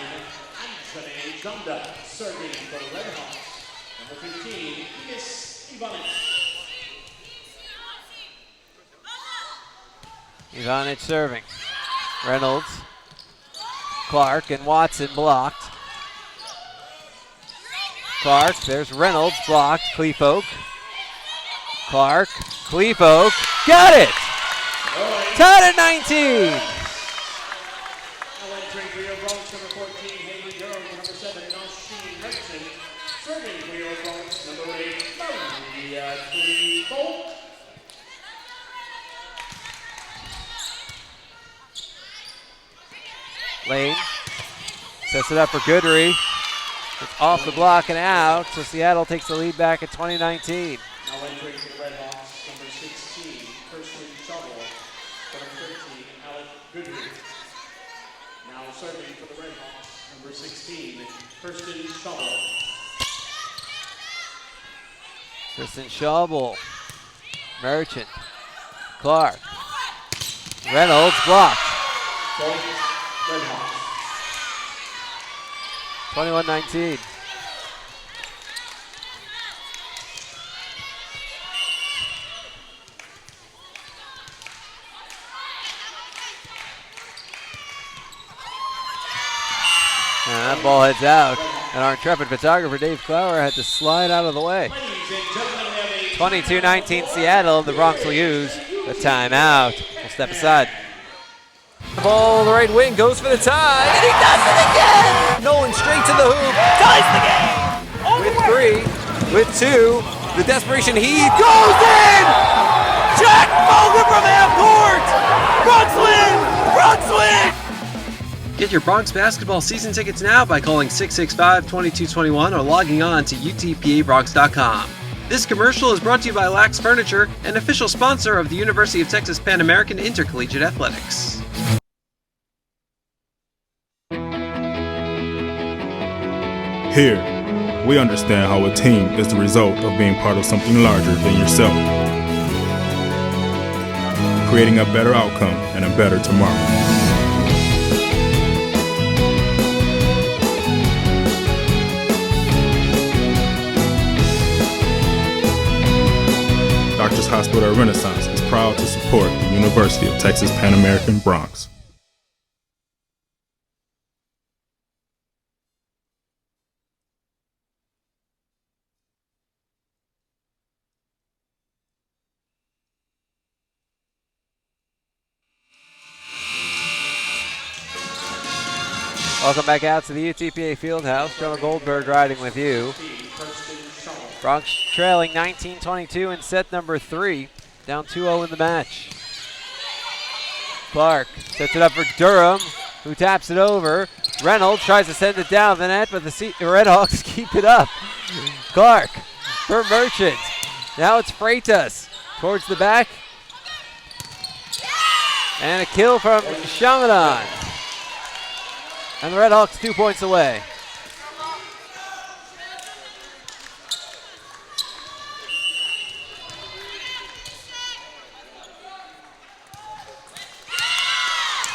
Anjali Zunda. Serving for the Red Hawks. Number 15, Miss Ivanic.
Ivanic serving. Reynolds, Clark, and Watson blocked. Clark, there's Reynolds, blocked. Cleafolk. Clark, Cleafolk, got it! Tied at 19!
Now entering for your Bronx, number 14, Haley Durham. Number 7, Nosheen Hudson. Serving for your Bronx, number 8, Maria Cleafolk.
Lane sets it up for Goodry. It's off the block and out, so Seattle takes the lead back at 2019.
Now entering for the Red Hawks, number 16, Kirsten Shovel. Number 13, Alec Goodry. Now serving for the Red Hawks, number 16, Kirsten Shovel.
Kristen Schauble, Merchant, Clark, Reynolds blocked.
Red Hawks.
21-19. And that ball heads out, and our intrepid photographer Dave Clower had to slide out of the way. 22-19 Seattle, the Bronx will use the timeout. We'll step aside.
The ball on the right wing goes for the tie, and he does it again! Nolan straight to the hoop, ties the game! With 3, with 2, the desperation heave goes in! Jack Bogan from half court! Bronx win! Bronx win!
Get your Bronx basketball season tickets now by calling 665-2221 or logging on to utpabronx.com. This commercial is brought to you by Lax Furniture, an official sponsor of the University of Texas Pan American Intercollegiate Athletics.
Here, we understand how a team is the result of being part of something larger than yourself, creating a better outcome and a better tomorrow. Doctors Hospital Renaissance is proud to support the University of Texas Pan American Bronx.
Welcome back out to the UTPA Fieldhouse. Trevor Goldberg riding with you. Bronx trailing 19-22 in set number 3. Down 2-0 in the match. Clark sets it up for Durham, who taps it over. Reynolds tries to send it down the net, but the Red Hawks keep it up. Clark for Merchant. Now it's Freitas towards the back. And a kill from Shamadan. And the Red Hawks 2 points away.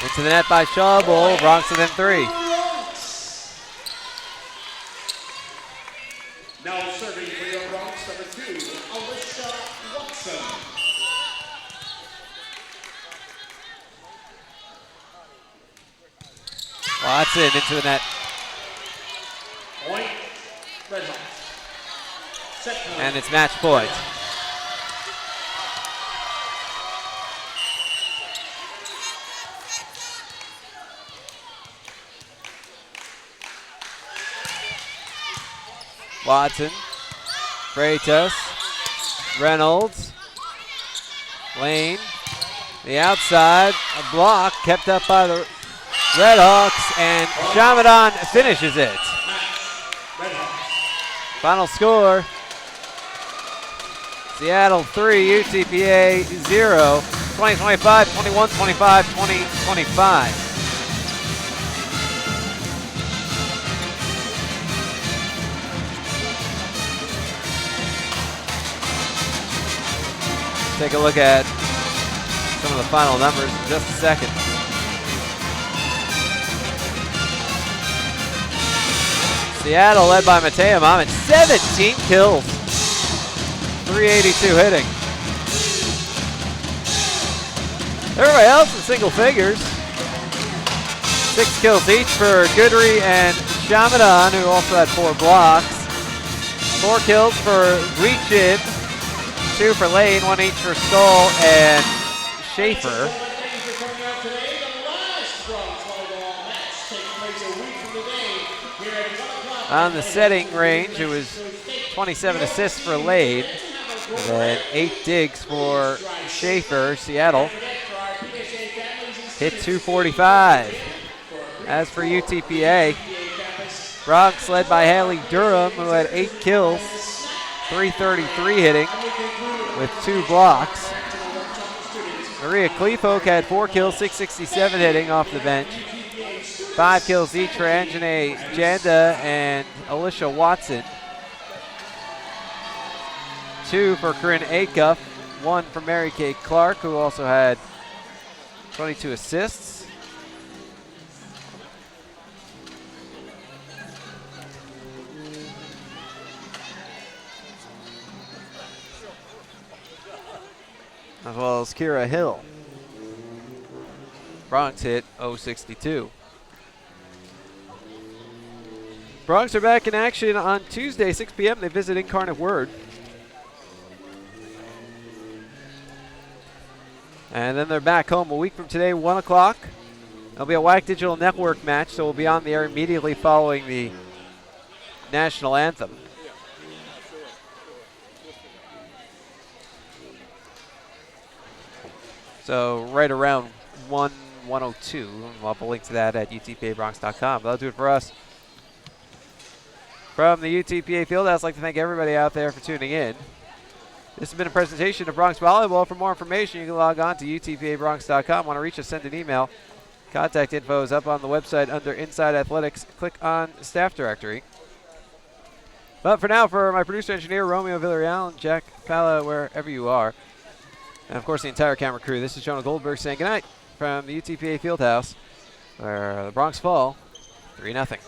Into the net by Schauble, Bronx within 3.
Now serving for your Bronx, number 2, Alicia Watson.
Watson into the net.
Point, Red Hawks. Set point.
And it's match point. Watson, Freitas, Reynolds, Lane, the outside, a block kept up by the Red Hawks, and Shamadan finishes it. Final score, Seattle 3, UTPA 0. 20-25, 21-25, 20-25. Take a look at some of the final numbers in just a second. Seattle led by Mateo Mamet, 17 kills, 382 hitting. Everybody else in single figures. 6 kills each for Goodry and Shamadan, who also had 4 blocks. 4 kills for Guichin, 2 for Lane, 1 each for Skull and Schaefer. On the setting range, it was 27 assists for Lane, and 8 digs for Schaefer. Seattle hit 245. As for UTPA, Bronx led by Haley Durham, who had 8 kills, 333 hitting with 2 blocks. Maria Kleefolk had 4 kills, 667 hitting off the bench. 5 kills each for Anjanae Janda and Alicia Watson. 2 for Corinne Acuff, 1 for Mary Kay Clark, who also had 22 assists. As well as Kira Hill. Bronx hit 062. Bronx are back in action on Tuesday, 6 p.m. They visit Incarnate Word. And then they're back home a week from today, 1 o'clock. There'll be a WAC Digital Network match, so we'll be on the air immediately following the national anthem. So right around 1:02. We'll have a link to that at utpabronx.com. That'll do it for us. From the UTPA Fieldhouse, I'd like to thank everybody out there for tuning in. This has been a presentation of Bronx Volleyball. For more information, you can log on to utpabronx.com. Want to reach us, send an email. Contact info is up on the website under Inside Athletics. Click on Staff Directory. But for now, for my producer engineer, Romeo Villarreal, and Jack Pala, wherever you are, and of course the entire camera crew, this is Jonah Goldberg saying goodnight from the UTPA Fieldhouse, where the Bronx fall 3-0.